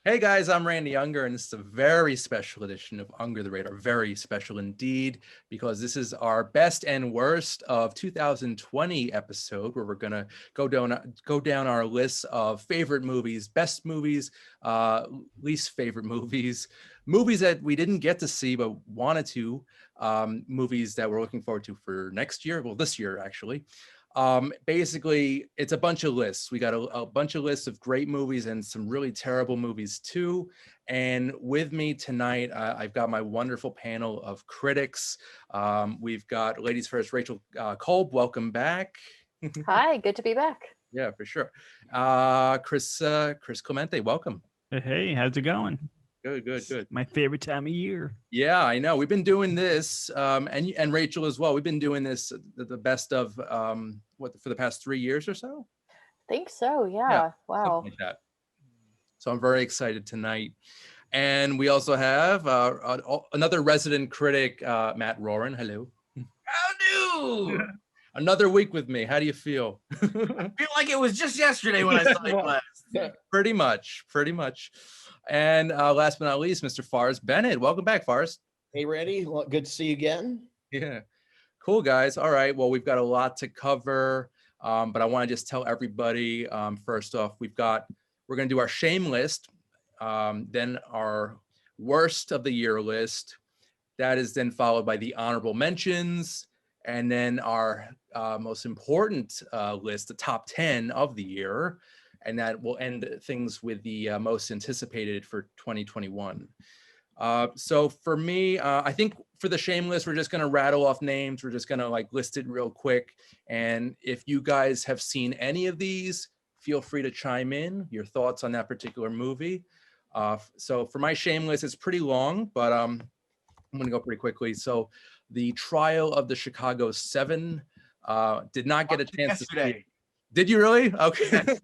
Hey guys, I'm Randy Unger, and this is a very special edition of Unger the Radar. Very special indeed, because this is our best and worst of 2020 episode, where we're gonna go down our list of favorite movies, best movies, least favorite movies, movies that we didn't get to see but wanted to, movies that we're looking forward to for next year. Well, this year actually. Basically, it's a bunch of lists. We got a bunch of lists of great movies and some really terrible movies too. And with me tonight, I've got my wonderful panel of critics. We've got ladies first, Rachel Kolb. Welcome back. Hi, good to be back. Yeah, for sure. Chris Clemente, welcome. Hey, how's it going? Good. My favorite time of year. Yeah, I know. We've been doing this, and Rachel as well. We've been doing this the best of for the past 3 years or so. Think so, yeah. Wow. Like that. So I'm very excited tonight, and we also have another resident critic, Matt Roren. Hello. How do? Another week with me. How do you feel? I feel like it was just yesterday when I saw you last. Pretty much. And last but not least, Mr. Forrest Bennett. Welcome back, Forrest. Hey, Randy. Well, good to see you again. Yeah. Cool, guys. All right. Well, we've got a lot to cover, but I want to just tell everybody, first off, we're going to do our shame list, then our worst of the year list. That is then followed by the honorable mentions, and then our most important list, the top 10 of the year. And that will end things with the most anticipated for 2021. So for me, I think for the shame list, we're just going to rattle off names. We're just going to list it real quick. And if you guys have seen any of these, feel free to chime in your thoughts on that particular movie. So for my shame list, it's pretty long, but I'm going to go pretty quickly. So the Trial of the Chicago 7 did not get a chance to see. Did you really? Okay.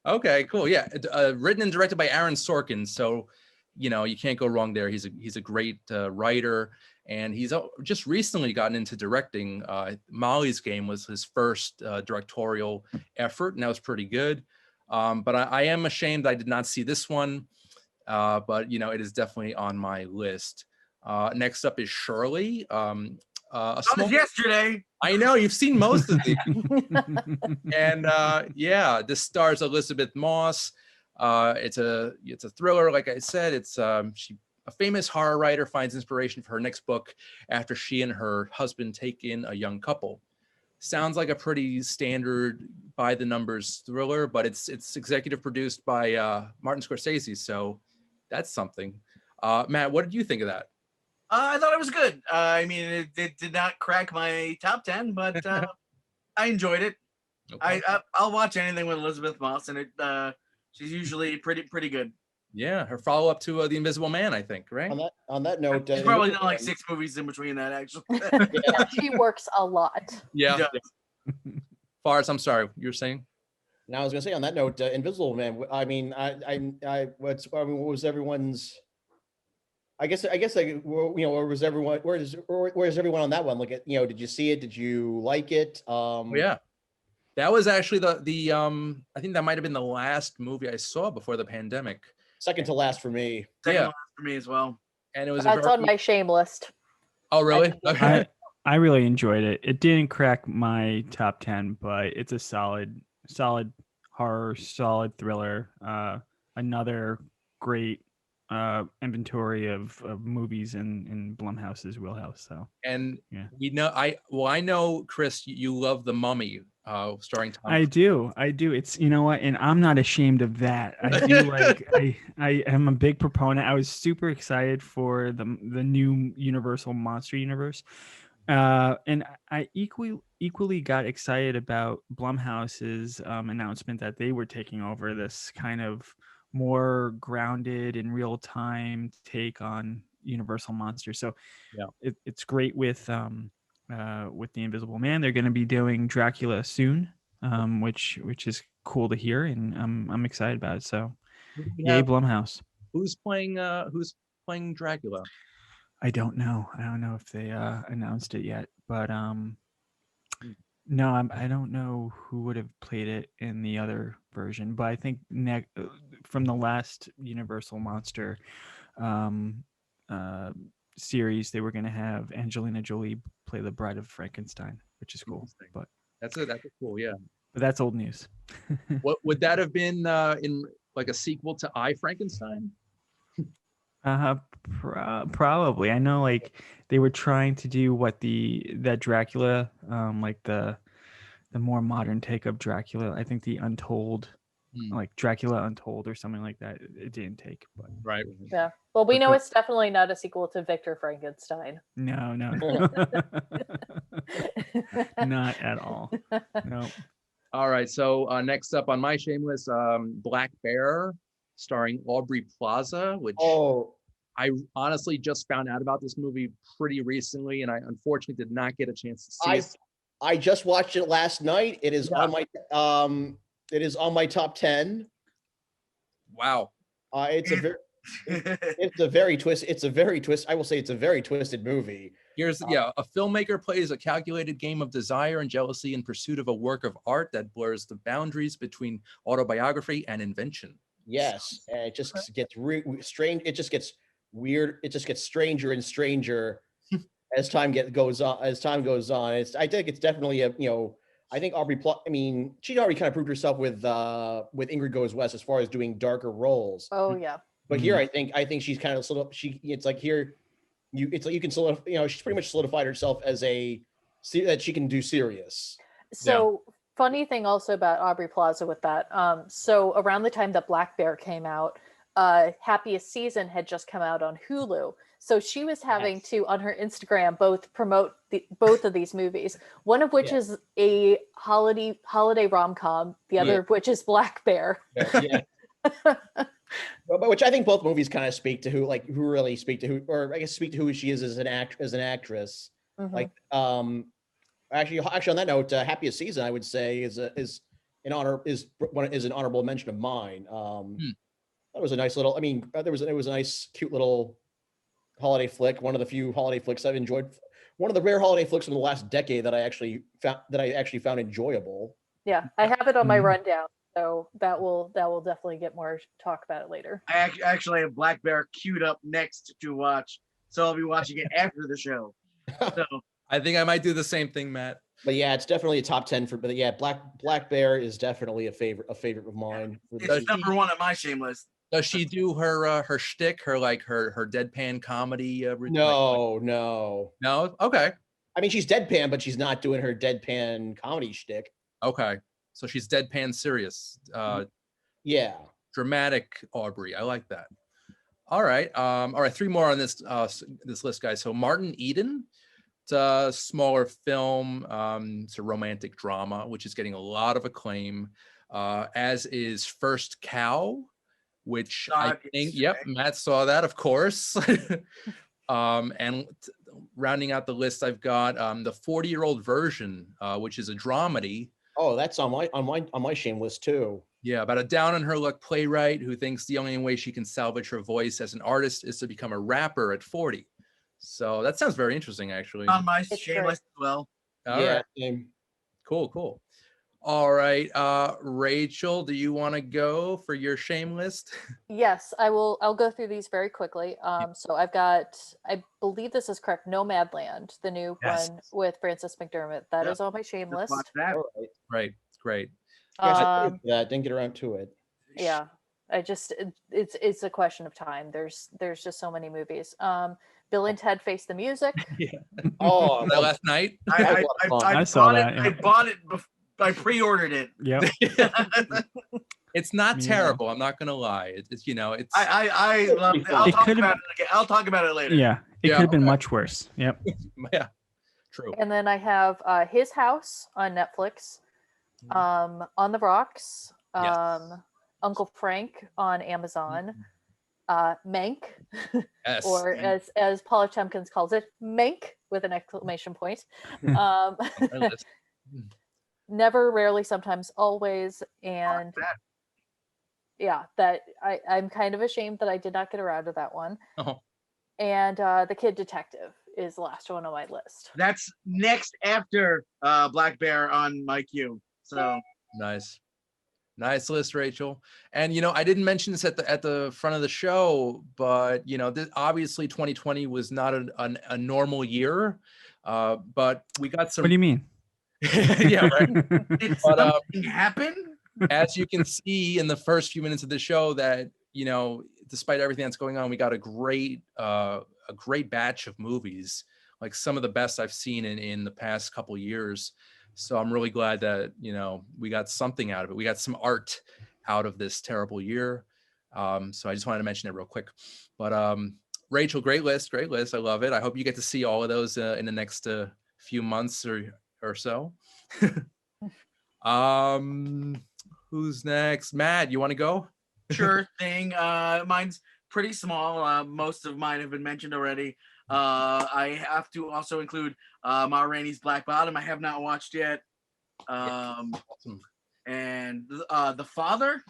Okay, cool. Yeah, written and directed by Aaron Sorkin. So, you can't go wrong there. He's a great writer, and he's just recently gotten into directing. Molly's Game was his first directorial effort, and that was pretty good. But I am ashamed I did not see this one. But it is definitely on my list. Next up is Shirley. Yesterday. I know you've seen most of these. And this stars Elizabeth Moss. It's a thriller, like I said. It's a famous horror writer finds inspiration for her next book after she and her husband take in a young couple. Sounds like a pretty standard by the numbers thriller, but it's executive produced by Martin Scorsese, so that's something. Matt, what did you think of that? I thought it was good. I mean, it did not crack my top 10, but I enjoyed it. Okay. I'll watch anything with Elizabeth Moss, and she's usually pretty good. Yeah, her follow-up to The Invisible Man, I think, right? On that note, she's probably done like 6 movies in between that, actually. Yeah, she works a lot. Yeah. Forrest, I'm sorry, you were saying? Now I was gonna say on that note, Invisible Man. I mean, what was everyone's? I guess where was everyone? Where's everyone on that one? Look at did you see it? Did you like it? Yeah, that was actually the I think that might have been the last movie I saw before the pandemic. Second to last for me. Second to last for me as well. And it was that's on my shame list. Oh really? Okay. I really enjoyed it. It didn't crack my top 10, but it's a solid horror, solid thriller. Another great inventory of movies in Blumhouse's wheelhouse. So, and yeah. I know Chris, you love The Mummy, starring Tom. I do. It's and I'm not ashamed of that. I do I am a big proponent. I was super excited for the new Universal Monster Universe, and I equally got excited about Blumhouse's announcement that they were taking over this kind of more grounded in real time take on Universal Monsters. So yeah, it's great with The Invisible Man. They're going to be doing Dracula soon, which is cool to hear, and I'm excited about it. So yay, Blumhouse. Who's playing Dracula? I don't know if they announced it yet, but No, I don't know who would have played it in the other version, but I think from the last Universal Monster um, uh, series, they were going to have Angelina Jolie play the Bride of Frankenstein, which is cool. Interesting. But That's cool. Yeah. that's old news. What would that have been in like a sequel to I, Frankenstein? Probably. I know, like they were trying to do that Dracula, like the more modern take of Dracula. I think the Untold, like Dracula Untold or something like that. It didn't take, but Right. Yeah. Well, we But know the- it's definitely not a sequel to Victor Frankenstein. no, not at all. No. All right. So next up on my shameless, Black Bear, starring Aubrey Plaza, which Oh, I honestly just found out about this movie pretty recently, and I unfortunately did not get a chance to see it. I just watched it last night. It is Yeah. on my top 10. Wow. It's a very I will say it's a very twisted movie. Here's a filmmaker plays a calculated game of desire and jealousy in pursuit of a work of art that blurs the boundaries between autobiography and invention. Yes, and it just gets strange. It just gets weird. It just gets stranger and stranger as time goes on. I think it's definitely I think she'd already kind of proved herself with Ingrid Goes West as far as doing darker roles. Oh yeah. But here, I think she's kind of it's like here, it's like you can she's pretty much solidified herself as that she can do serious. So funny thing also about Aubrey Plaza with that. So around the time that Black Bear came out, Happiest Season had just come out on Hulu. So she was having to, on her Instagram, both promote both of these movies, one of which is a holiday rom-com, the other of which is Black Bear. Yeah. But which I think both movies kind of speak to who really speak to who she is as an actress. Mhm. Like actually on that note, Happiest Season I would say is an honorable mention of mine. That was a nice little. It was a nice, cute little holiday flick. One of the few holiday flicks I've enjoyed. One of the rare holiday flicks from the last decade that I actually found enjoyable. Yeah, I have it on my rundown, so that will definitely get more talk about it later. I actually have Black Bear queued up next to watch, so I'll be watching it after the show. So I think I might do the same thing, Matt. But yeah, it's definitely a top 10 but yeah, Black Bear is definitely a favorite of mine. it's number one on my shame list. Does she do her shtick, her deadpan comedy? No. Okay. She's deadpan, but she's not doing her deadpan comedy shtick. Okay. So she's deadpan serious. Yeah. Dramatic Aubrey. I like that. All right. All right. 3 more on this list, guys. So Martin Eden. It's a smaller film. It's a romantic drama, which is getting a lot of acclaim, as is First Cow, which I think, Matt saw that, of course. And rounding out the list, I've got the 40-year-old version, which is a dramedy. Oh, that's on my shame list too. Yeah, about a down-on-her-luck playwright who thinks the only way she can salvage her voice as an artist is to become a rapper at 40. So that sounds very interesting, actually. On my shame list as well. All right. Cool. All right, Rachel, do you want to go for your shame list? Yes, I will. I'll go through these very quickly. So I've got, I believe this is correct, Nomad Land, the new one with Frances McDermott. That is on my shame list. Watch that. Right, great. I didn't get around to it. Yeah, it's a question of time. There's just so many movies. Bill and Ted Face the Music. Oh, last night. I saw that. I bought it before. I pre-ordered it. Yep. It's not terrible. I'm not gonna lie. It's it's. I love it. I'll talk about it later. Yeah, it could have been much worse. Yep. Yeah. True. And then I have His House on Netflix, On the Rocks, Uncle Frank on Amazon, Mank, Yes. or as Paula Tompkins calls it, Mank with an exclamation point. Never, Rarely, Sometimes, Always, and that I'm kind of ashamed that I did not get around to that one. Oh. And The Kid Detective is the last one on my list. That's next after Black Bear on my queue. So Nice list, Rachel. And I didn't mention this at the front of the show, but obviously 2020 was not a normal year, but we got some. What do you mean? Yeah, right. did But, something happen? As you can see in the first few minutes of the show, that despite everything that's going on, we got a great batch of movies, like some of the best I've seen in the past couple years. So I'm really glad that we got something out of it. We got some art out of this terrible year. So I just wanted to mention it real quick. But Rachel, great list. I love it. I hope you get to see all of those in the next few months or so. Who's next? Matt, you want to go? Sure thing. Mine's pretty small. Most of mine have been mentioned already. I have to also include Ma Rainey's Black Bottom. I have not watched yet. Awesome. And The Father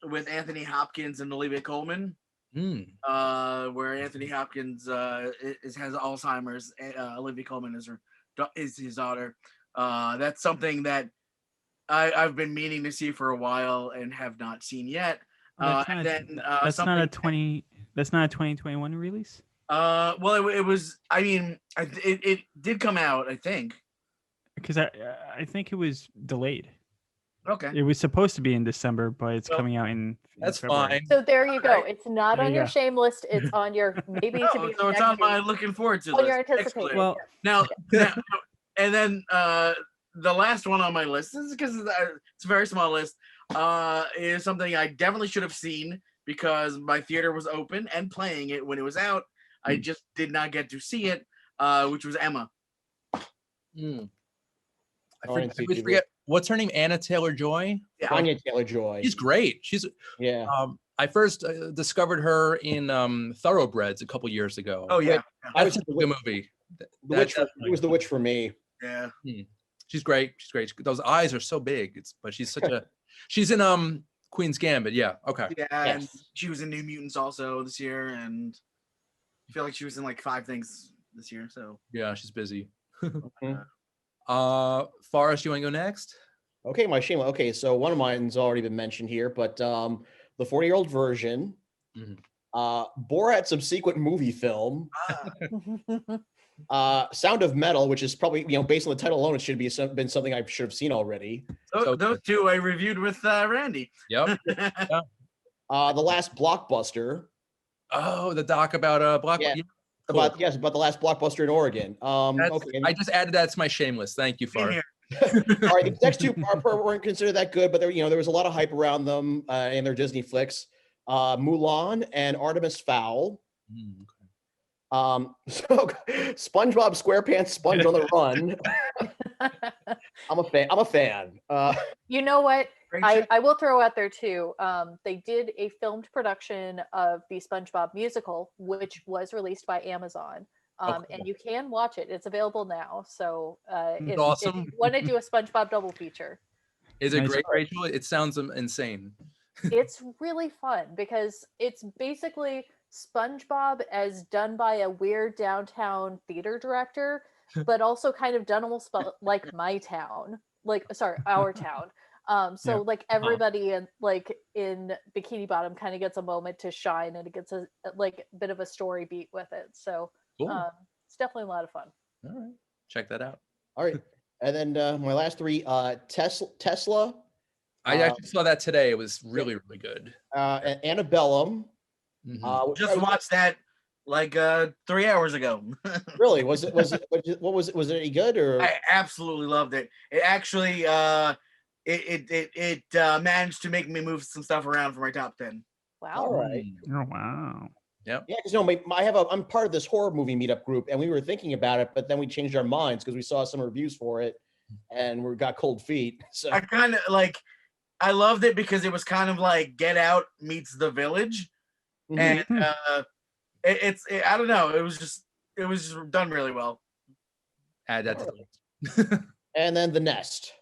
with Anthony Hopkins and Olivia Colman. Where Anthony Hopkins has Alzheimer's. Olivia Colman is his daughter. That's something that I've been meaning to see for a while and have not seen yet. That's not a 2021 release. Well, it was. I mean, it did come out, I think. Because I think it was delayed. Okay. It was supposed to be in December, but it's coming out in That's February. fine. So there you go. Alright. It's not There on you your go. shame list. It's on your maybe to be. So it's on my looking forward to on your list. anticipated. Excellent. Well, Now, and then the last one on my list is because it's a very small list. Is something I definitely should have seen because my theater was open and playing it when it was out. I just did not get to see it, which was Emma. I forget what's her name. Anna Taylor-Joy. Yeah. Anya Taylor-Joy. She's great. Yeah. I first discovered her in Thoroughbreds a couple years ago. Oh yeah, I was That's a good movie. The Witch. It was The Witch for me. yeah. She's great. Those eyes are so big. But she's such a. She's in Queen's Gambit. Yeah. Okay. Yeah, and Yes. she was in New Mutants also this year, and I feel like she was in like 5 things this year. So Yeah, she's busy. Mhm. Forrest, you want to go next? Okay, my shame. Okay, so one of mine's already been mentioned here, but the 40-year-old version, Mhm. Borat subsequent movie film, Sound of Metal, which is probably based on the title alone, it should be been something I should have seen already. So those two I reviewed with Randy. Yep. The Last Blockbuster. Oh, the doc about Block. Yeah. Cool. About the last blockbuster in Oregon. Okay. I just added that to my shameless. Thank you, Same Forrest. here. All right, these next two weren't considered that good, but there was a lot of hype around them in their Disney flicks. Mulan and Artemis Fowl. So SpongeBob SquarePants, Sponge on the Run. I'm a fan. You know what? Great show. I will throw out there too. They did a filmed production of the SpongeBob musical, which was released by Amazon. cool. And you can watch it. It's available now. So if awesome. you want to do a SpongeBob double feature, Is it Nice. great, Rachel? It sounds insane. it's really fun because it's basically SpongeBob as done by a weird downtown theater director, but also kind of done almost like my town, our town. So Yeah. like everybody in Bikini Bottom kind of gets a moment to shine, and it gets a bit of a story beat with it. So Cool. it's definitely a lot of fun. All right. Check that out. All right, and then my last three: Tesla, I actually saw that today. It was really, really good. and Antebellum. Mhm. Which Just watched that like 3 hours ago. Really, was it? Was it any good or? I absolutely loved it. It actually it managed to make me move some stuff around for my top 10. Wow. All right. Oh wow. Yeah, because I'm part of this horror movie meetup group, and we were thinking about it, but then we changed our minds because we saw some reviews for it, and we got cold feet. So I kind of I loved it because it was kind of like Get Out meets The Village, and I don't know, it was just done really well, Add that to the list. and then The Nest.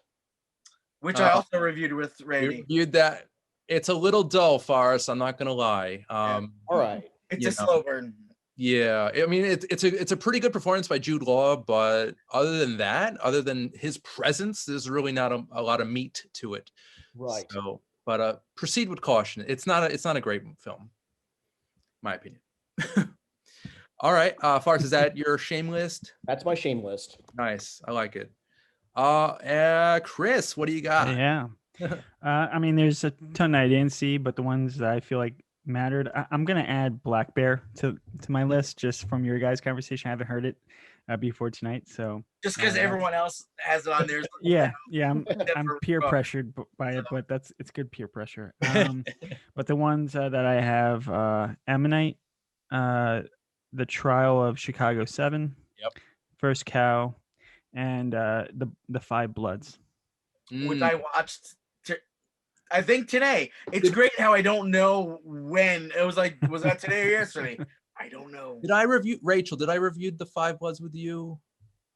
which I also reviewed with We Randy. reviewed that. It's a little dull, Forrest. I'm not gonna lie. All right. It's you a slow burn. Yeah, I mean it's a pretty good performance by Jude Law, but other than that, other than his presence, there's really not a lot of meat to it. Right. So, but proceed with caution. It's not a great film, my opinion. All right, Forrest, is that your shame list? That's my shame list. Nice, I like it. Chris, what do you got? Yeah. I mean, there's a ton I didn't see, but the ones that I feel like mattered, I'm gonna add Black Bear to my list just from your guys' conversation. I haven't heard it before tonight, so Just because everyone else has it on theirs. yeah, I'm Different peer book. pressured by it, but it's good peer pressure. But the ones that I have, Ammonite, The Trial of Chicago 7, Yep. First Cow, and the Five Bloods. Which I watched. I think today. It's great how I don't know when it was. Like, was that today or yesterday? I don't know. Did I review Rachel? Did I review The Five Bloods with you?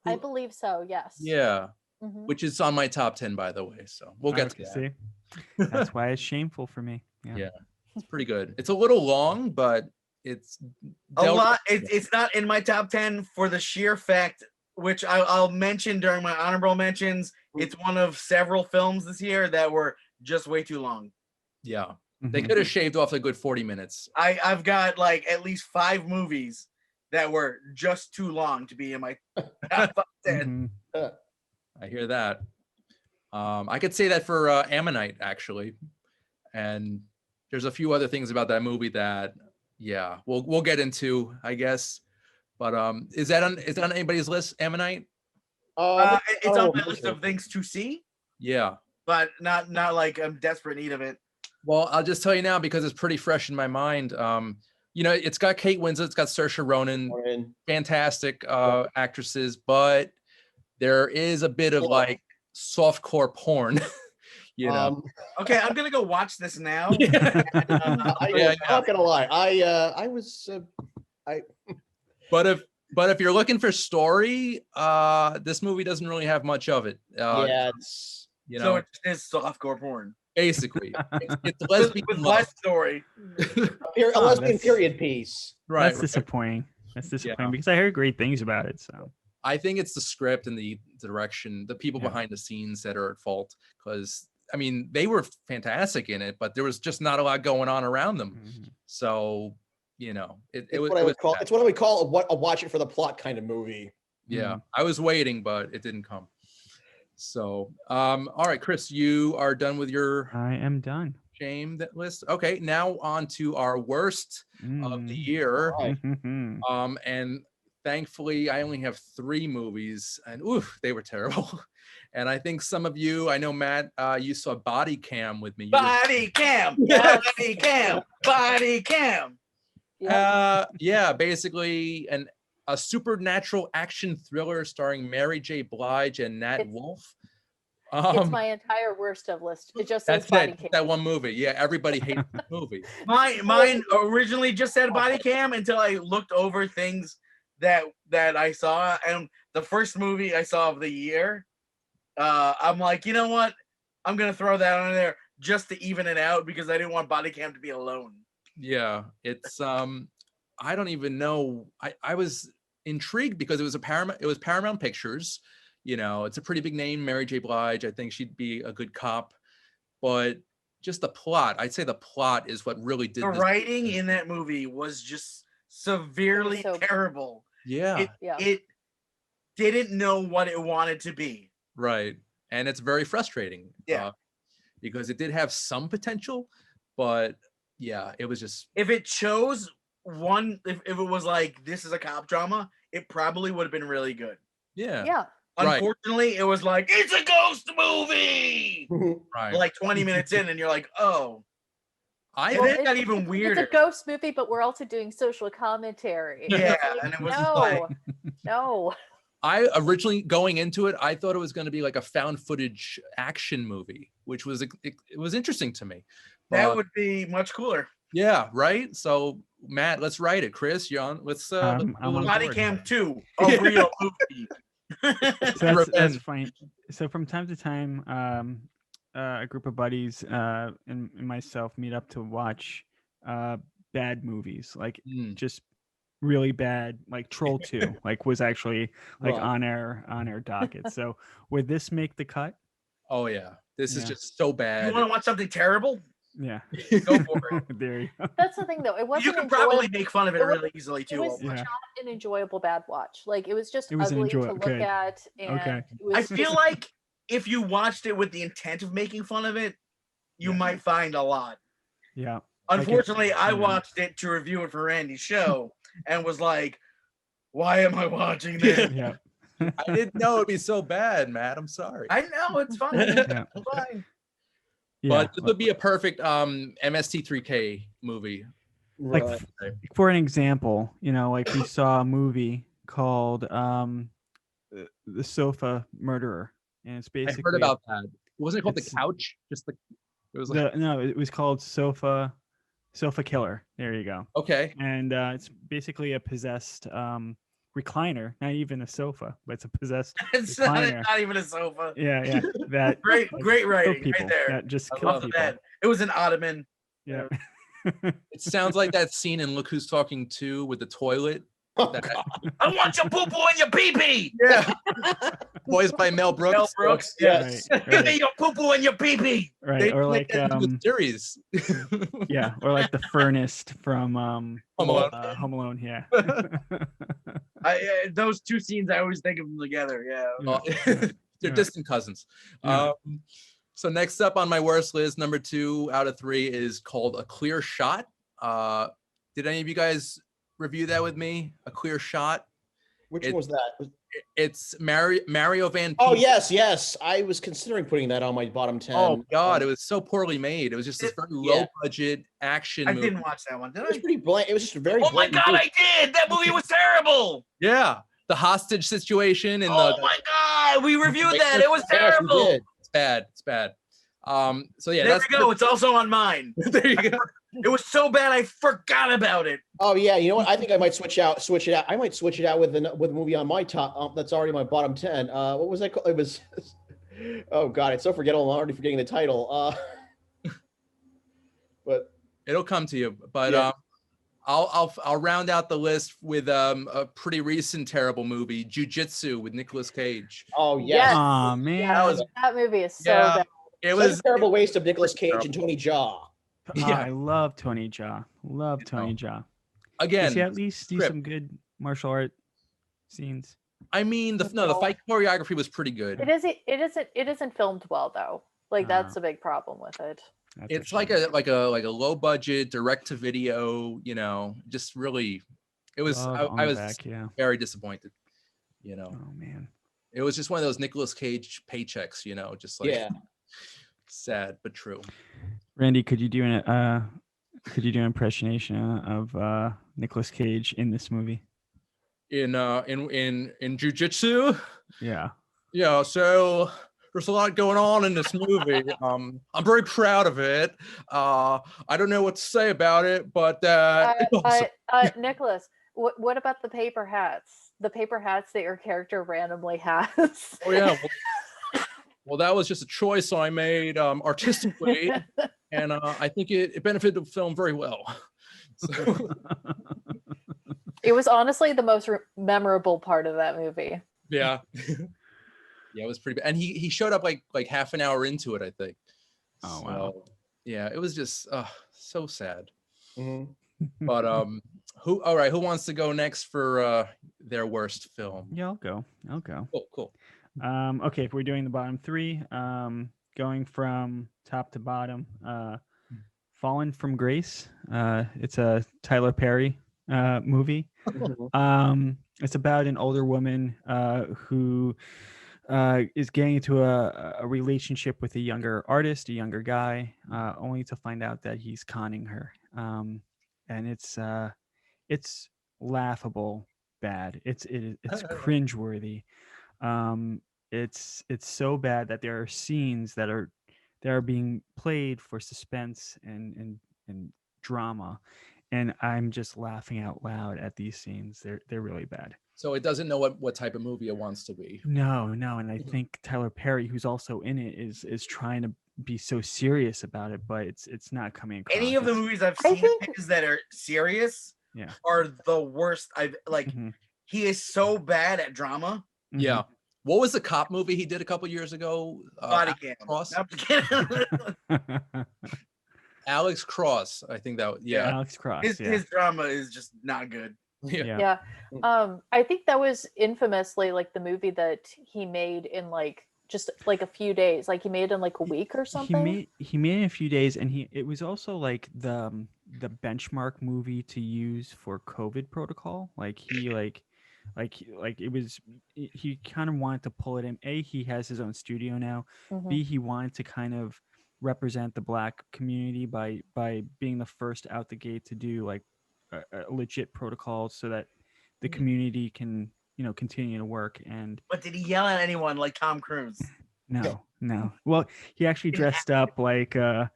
I believe so. Yes. Yeah, Mhm. which is on my top 10, by the way. So we'll get to that. See, that's why it's shameful for me. Yeah, it's pretty good. It's a little long, but it's A lot. It's not in my top 10 for the sheer fact, which I'll mention during my honorable mentions. It's one of several films this year that were just way too long. Yeah, they Mhm. could have shaved off a good 40 minutes. I've got like at least 5 movies that were just too long to be in my top 10. Mhm. I hear that. I could say that for Ammonite, actually, and there's a few other things about that movie that, yeah, we'll get into, I guess. But is that on anybody's list, Ammonite? It's on my list of things to see, Yeah. but not like I'm desperate need of it. Well, I'll just tell you now because it's pretty fresh in my mind. It's got Kate Winslet, it's got Saoirse Ronan, fantastic actresses, but there is a bit of like softcore porn. Okay, I'm gonna go watch this now. I'm not gonna lie. But if you're looking for story, this movie doesn't really have much of it. it's so it is softcore porn. Basically, it's lesbian with love. less story. a lesbian period piece. Right. That's disappointing. That's disappointing because I heard great things about it. So I think it's the script and the direction, the people behind the scenes that are at fault. Because I mean, they were fantastic in it, but there was just not a lot going on around them. Mhm. So It's what I would call a watch it for the plot kind of movie. Yeah, I was waiting, but it didn't come. So, all right, Chris, you are done with your I am done. shame list. Okay, now on to our worst of the year. All right. And thankfully, I only have 3 movies, and oof, they were terrible. And I think some of you, I know Matt, you saw Body Cam with me. Body cam, body cam, body cam. Yeah, basically a supernatural action thriller starring Mary J. Blige and Nat Wolff. It's my entire worst of list. It just says That's body it. cam. That one movie. Yeah, everybody hates the movie. Mine originally just said body cam until I looked over things that I saw, and the first movie I saw of the year, I'm like, you know what? I'm gonna throw that on there just to even it out because I didn't want body cam to be alone. Yeah, it's I don't even know. I was intrigued because it was Paramount Pictures. It's a pretty big name, Mary J. Blige. I think she'd be a good cop, but just the plot, I'd say the plot is what really did The this. writing in that movie was just severely terrible. Yeah. It didn't know what it wanted to be. Right. And it's very frustrating. Yeah. Because it did have some potential, but yeah, it was just. If it chose one, if it was like, this is a cop drama, it probably would have been really good. Yeah. Yeah. Unfortunately, it was like, it's a ghost movie. Right. Like 20 minutes in, and you're like, oh. And then it got even weirder. It's a ghost movie, but we're also doing social commentary. Yeah, and it was like, no. I originally going into it, I thought it was going to be like a found footage action movie, which was it was interesting to me. That would be much cooler. Yeah, right. So Matt, let's write it. Chris, you're on. Let's I'm on Body board. Cam 2, a real movie. So that's fine. So from time to time, a group of buddies and myself meet up to watch bad movies, like just really bad, like Troll 2, like was actually like Right. on our docket. So would this make the cut? Oh yeah, this is Yeah. just so You bad. want to watch something terrible? Yeah. Go for it. There you go. That's the thing, though. It wasn't You could enjoyable. probably make fun of it it was- really easily It too. was Yeah. not an enjoyable bad watch. Like it was just It was ugly to look okay. at, and Okay. it was I just- feel like if you watched it with the intent of making fun of it, you Yeah. might find a lot. Yeah. Unfortunately, I yeah. watched it to review it for Randy's show and was like, why am I watching this? Yeah. I didn't know it'd be so bad, Matt. I'm sorry. I know it's fine. Yeah. It's fine. Yeah. But this would be a perfect MST3K movie. Like Right. for an example, like we saw a movie called The Sofa Murderer, and it's I basically heard about that. Wasn't it called it's- The Couch? Just the. It was like no, it was called Sofa Killer. There you go. okay. And it's basically a possessed recliner, not even a sofa, but it's a possessed It's recliner. not even a sofa. Yeah, that Great like, writing kill people, right there. that just I kill love people. that. It was an ottoman. Yeah. It sounds like that scene in Look Who's Talking 2 with the toilet. Oh, That- God. I want your poo poo and your pee pee. Yeah. Voiced by Mel Brooks. Mel Brooks. Yes. Right, Give me right, your poo poo and your pee pee. right. They Or make like that into a series. yeah, or like the furnist from Home Alone. Home Alone, yeah. Those two scenes, I always think of them together. Yeah. Well, they're Yeah. distant cousins. Yeah. So next up on my worst list, number 2 out of 3 is called A Clear Shot. Did any of you guys review that with me? A Clear Shot. Which It- one was that? It's Mario Van Oh Peebles. yes. I was considering putting that on my bottom 10. Oh God, it was so poorly made. It was just this very Yeah. low budget action I movie. didn't watch that one, did It was I? pretty blank. It was just a very. Oh my blatant god, movie. I did! That movie was terrible! Yeah, the hostage situation and Oh the my god, we reviewed Yes, that. It was we terrible. did. it's bad. It's bad. So yeah, There that's we go. It's also on mine. there you go. It was so bad I forgot about it. Oh yeah, you know what? I think I might switch it out. I might switch it out with a movie on my top. That's already my bottom 10. What was that called? It was. Oh God, it's so forgettable. I'm already forgetting the title. But It'll come to you. But Yeah. I'll round out the list with a pretty recent terrible movie, Jujitsu with Nicolas Cage. oh Yes. yes, Aw, man. Yeah, that movie is so Yeah. bad. It such was a terrible waste of Nicolas Cage and Tony Jaa. Yeah. I love Tony Jaa. Love Tony Jaa. again. Does he at least do script. some good martial art scenes? I mean, the fight choreography was pretty good. It isn't filmed well though. Like that's Ah. a big problem with it. That's It's like shame. a low budget direct to video. Just really, it was. Love on I the was back, yeah. very disappointed. Oh man. It was just one of those Nicolas Cage paychecks. Just like Yeah. sad but true. Randy, could you do an impersonation of Nicolas Cage in this movie? In jujitsu. Yeah. Yeah, so there's a lot going on in this movie. I'm very proud of it. I don't know what to say about it, but it's awesome. Nicholas, what about the paper hats? The paper hats that your character randomly has. Oh yeah. Well, that was just a choice I made artistically, and I think it benefited the film very well. So, It was honestly the most memorable part of that movie. yeah, yeah, it was pretty bad. And he showed up like half an hour into it, I think. Oh, wow. So, yeah, it was just so sad. Mhm. But all right, who wants to go next for their worst film? Yeah, I'll go. Cool. Okay, if we're doing the bottom 3, going from top to bottom, Fallen from Grace. It's a Tyler Perry movie. It's about an older woman who is getting into a relationship with a younger artist, a younger guy, only to find out that he's conning her. And it's laughable bad. It's cringeworthy. It's so bad that there are scenes that are being played for suspense and drama, and I'm just laughing out loud at these scenes. They're really bad. So it doesn't know what type of movie it wants to be. No, and I think Tyler Perry, who's also in it, is trying to be so serious about it, but it's not coming across. Any of the It's- movies I've I seen think- of his that are serious, Yeah. are the worst. I've like Mhm. he is so bad at drama. Yeah. What was the cop movie he did a couple years ago? Body Alex cam. Cross. No, I'm just kidding. Alex Cross. I think that. Yeah. Alex Cross. His drama is just not good. Yeah. Yeah. I think that was infamously like the movie that he made in like just like a few days. Like he made it in like a week or something. He made it in a few days, and it was also like the benchmark movie to use for COVID protocol. Like it was he kind of wanted to pull it in. A, he has his own studio now. Mhm. B, he wanted to kind of represent the Black community by being the first out the gate to do like a legit protocol so that the community can continue to work. And But did he yell at anyone like Tom Cruise? no. Well, he actually dressed up like Medea.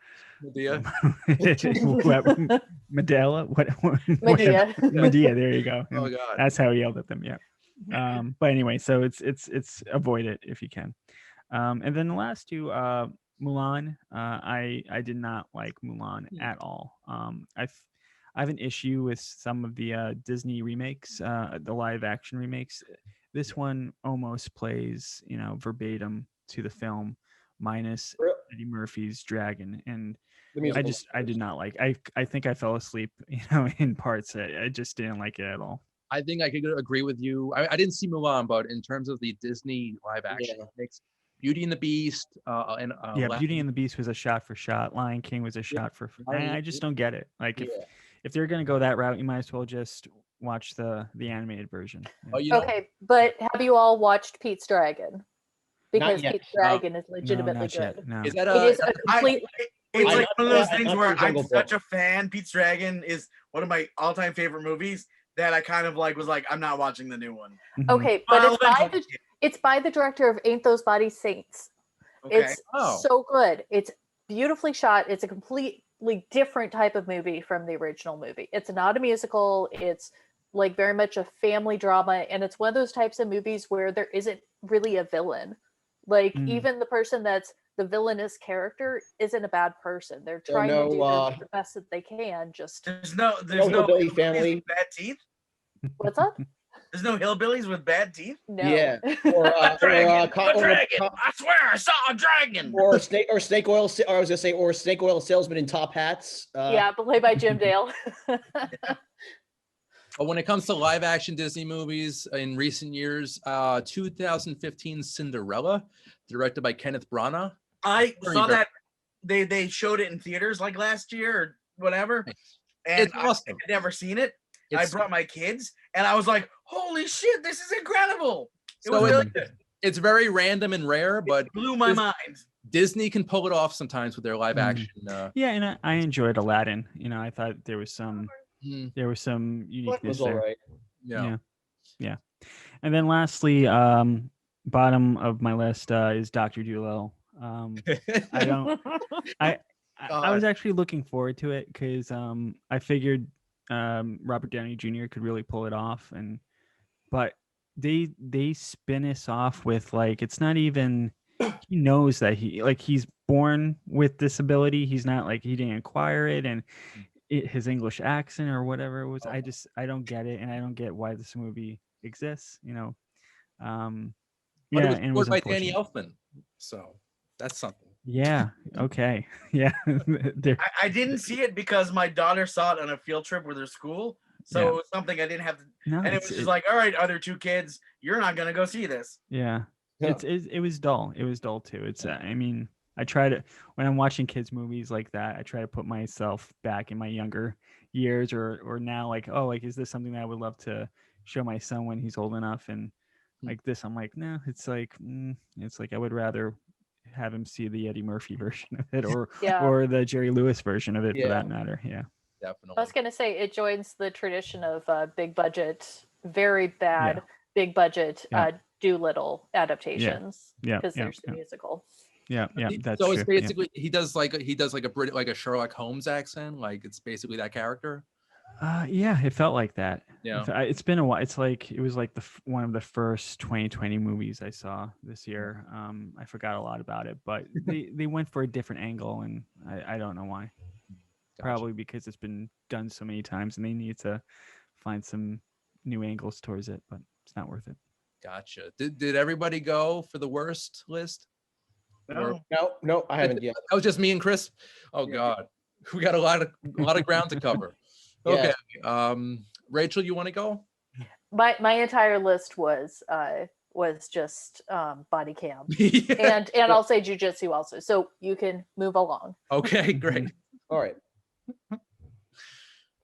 Medela. What? Medea. Medea. There you go. Oh And God. that's how he yelled at them. Yeah. But anyway, so it's avoid it if you can. And then the last two, Mulan. I did not like Mulan at all. I have an issue with some of the Disney remakes, the live action remakes. This one almost plays, verbatim to the film, minus Eddie Murphy's dragon, and I did not like. I think I fell asleep, in parts. I just didn't like it at all. I think I could agree with you. I didn't see Mulan, but in terms of the Disney live action mix, Beauty and the Beast, and Beauty and the Beast was a shot for shot. Lion King was a shot for. I just don't get it. Like if they're gonna go that route, you might as well just watch the animated version. Oh, you know, Okay, but have you all watched Pete's Dragon? Because yet. Pete's Dragon is No, legitimately not good. yet. No. is that It is a complete. It's I- like one of those I- things I- where I- I'm Jungle such Book. a fan. Pete's Dragon is one of my all-time favorite movies that I kind of like was like, I'm not watching the new one. Mhm. Okay, but I'll it's by eventually the it's by the director of Ain't Those Bodies Saints. Okay. It's Oh. so good. It's beautifully shot. It's a completely different type of movie from the original movie. It's not a musical. It's like very much a family drama, and it's one of those types of movies where there isn't really a villain. Like even the person that's the villainous character isn't a bad person. They're There trying no, to do the best that they can. Just There's no Hillbilly hillbillies Family. with bad teeth. what's up? There's no hillbillies with bad teeth. No. Yeah. Or A dragon. I swear I saw a dragon. or snake oil. Or I was gonna say, or snake oil salesman in top hats. Yeah, played by Jim Dale. but when it comes to live action Disney movies in recent years, 2015 Cinderella, directed by Kenneth Branagh. I Very, saw very- that they showed it in theaters like last year or whatever, and It's awesome. I've never seen it. I It's- brought my kids, and I was like, "Holy shit, this is incredible!" It So was it's- really good. It's very random and rare, but It blew my this- mind. Disney can pull it off sometimes with their live action. Yeah, and I enjoyed Aladdin. I thought there was some Mm, uniqueness Was all there. right. yeah. And then lastly, bottom of my list is Dr. Dolittle. I don't. I was actually looking forward to it because I figured Robert Downey Jr. could really pull it off, but they spin this off with like it's not even. He knows that he's born with disability. He's not like he didn't acquire it, and his English accent or whatever it was. I don't get it, and I don't get why this movie exists. But it And was it was scored by Danny unfortunate. Elfman, so that's something. Yeah. Okay. Yeah. There- I didn't see it because my daughter saw it on a field trip with her school, so Yeah. it was something I didn't have to. no, And it was just like, all right, other two kids, you're not gonna go see this. yeah. Yeah. It was dull. It was dull too. It's I mean, I try to when I'm watching kids movies like that, I try to put myself back in my younger years or now like, oh, like is this something that I would love to show my son when he's old enough? And like this, I'm like, no, it's like I would rather have him see the Eddie Murphy version of it or Yeah. or the Jerry Lewis version of it for Yeah. that matter. Yeah. Definitely. I was gonna say it joins the tradition of big budget, very bad big budget Yeah. Doolittle adaptations. Yeah, because yeah, there's the yeah. musical. Yeah. That's so true. it's basically he does like a Brit like a Sherlock Holmes accent, like it's basically that character. Yeah, it felt like that. Yeah. It's been a while. It was like one of the first 2020 movies I saw this year. I forgot a lot about it, but they went for a different angle, and I don't know why. probably because it's been done so many times and they need to find some new angles towards it, but it's not worth it. Gotcha. Did everybody go for the worst list? Or- No, I haven't yet. That was just me and Chris. Oh Yeah. God, we got a lot of ground to cover. Yeah. Okay, Rachel, you want to go? My entire list was just body cam. Yeah. And I'll say jujitsu also. So you can move along. Okay, great. All right.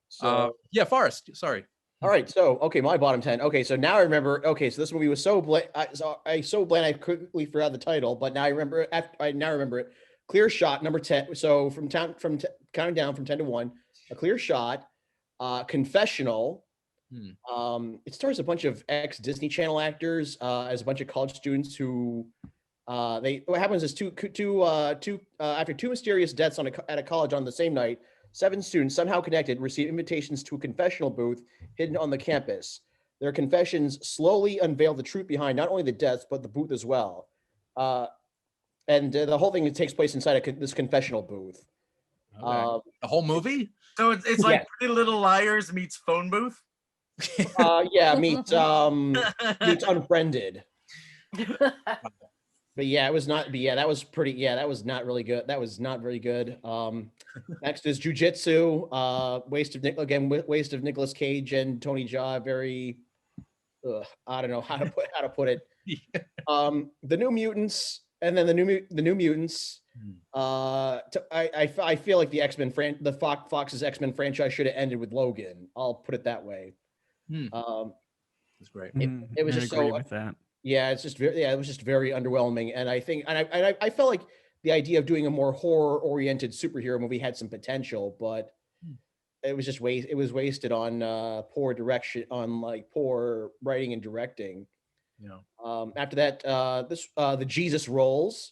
So, Yeah, Forrest. Sorry. all right. So, okay, my bottom 10. Okay, so now I remember. Okay, so this movie was so bland. So bland I quickly forgot the title, but now I remember. I now remember it. Clear Shot, number 10. So counting down from 10 to 1. A Clear Shot. Confessional. It stars a bunch of ex-Disney Channel actors as a bunch of college students who what happens is after two mysterious deaths at a college on the same night, 7 students somehow connected receive invitations to a confessional booth hidden on the campus. Their confessions slowly unveil the truth behind not only the deaths but the booth as well. And the whole thing takes place inside this confessional booth. Okay. The whole movie? So it's like Pretty Little Liars meets phone booth. Yeah, meets Unfriended. But yeah, it was not. But yeah, that was pretty. Yeah, that was not really good. That was not very good. Next is Jujitsu. Waste of Nicolas Cage and Tony Jaa. Very. I don't know how to put it. Yeah. The New Mutants, and then the New Mutants. I feel like the X-Men Fox's X-Men franchise should have ended with Logan. I'll put it that way. That's great. It was I just agree so. with that. Yeah, it's just it was just very underwhelming, and I think, and I felt like the idea of doing a more horror-oriented superhero movie had some potential, but it was just it was wasted on poor direction, on like poor writing and directing. Yeah. After that, the Jesus Rolls.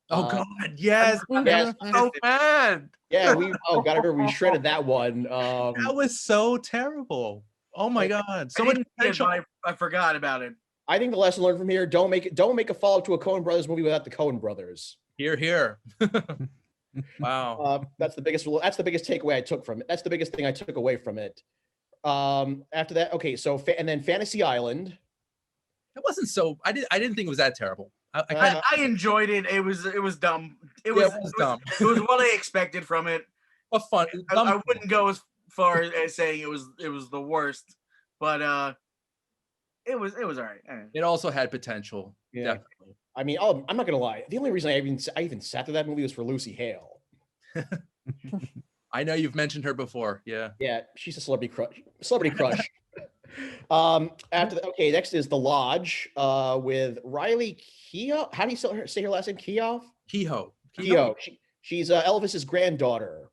Oh God, yes. Yes. I'm so mad. Yeah, God, I remember we shredded that one. That was so terrible. Oh my God. So much potential. I forgot about it. I think the lesson learned from here: don't make a follow-up to a Coen Brothers movie without the Coen Brothers. Here. Wow. That's the biggest takeaway I took from it. That's the biggest thing I took away from it. After that, okay, so and then Fantasy Island. It wasn't so. I didn't think it was that terrible. I enjoyed it. It was dumb. It was was dumb. It was what I expected from it. But fun. I wouldn't go as far as saying it was the worst, but it was all right. It also had potential. Yeah. Definitely. I mean, I'm not gonna lie. The only reason I even sat through that movie was for Lucy Hale. I know you've mentioned her before. Yeah. Yeah, she's a celebrity crush. After that, okay, next is The Lodge with Riley Keough. How do you say her last name? Keough? Kehoe. She's Elvis's granddaughter.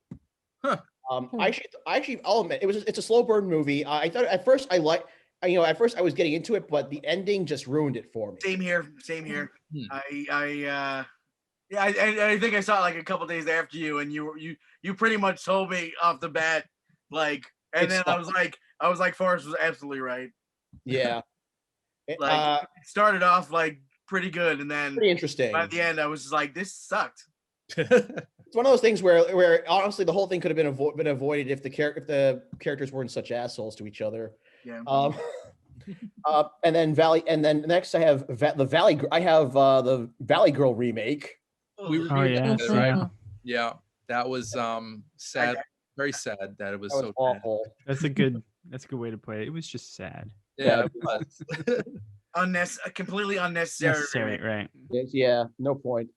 Huh. I'll admit it's a slow burn movie. I thought at first I was getting into it, but the ending just ruined it for me. Same here. I think I saw it like a couple days after you, and you pretty much told me off the bat, like, and then I was like, Forrest was absolutely right. Yeah. It started off like pretty good, and then pretty interesting. By the end, I was just like, this sucked. It's one of those things where honestly the whole thing could have been avoided if the characters weren't such assholes to each other. Yeah. And then next I have the Valley Girl remake. Yeah, that was sad. Very sad that it was so awful. That's a good way to play it. It was just sad. Yeah, it was. Completely unnecessary. Right. Yeah, no point.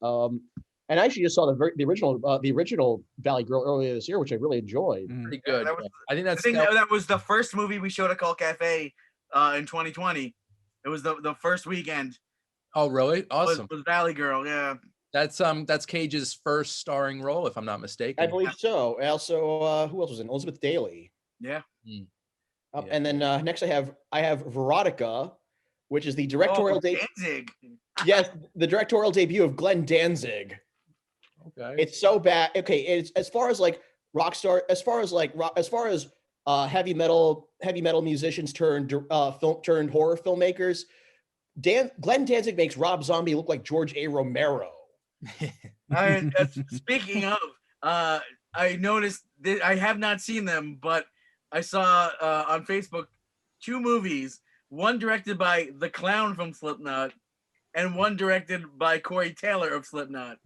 And I actually just saw the original Valley Girl earlier this year, which I really enjoyed. Pretty good. I think that was the first movie we showed at Cult Cafe in 2020. It was the first weekend. Oh, really? Awesome. Was Valley Girl, yeah. That's Cage's first starring role, if I'm not mistaken. I believe so. Also, who else was in? Elizabeth Daily. Yeah. And then next I have Veronica, which is the directorial Danzig. Yes, the directorial debut of Glenn Danzig. Okay. It's so bad. Okay, it's as far as heavy metal musicians turned horror filmmakers. Glenn Danzig makes Rob Zombie look like George A. Romero. Speaking of, I noticed that I have not seen them, but I saw on Facebook 2 movies, one directed by the clown from Slipknot and one directed by Corey Taylor of Slipknot,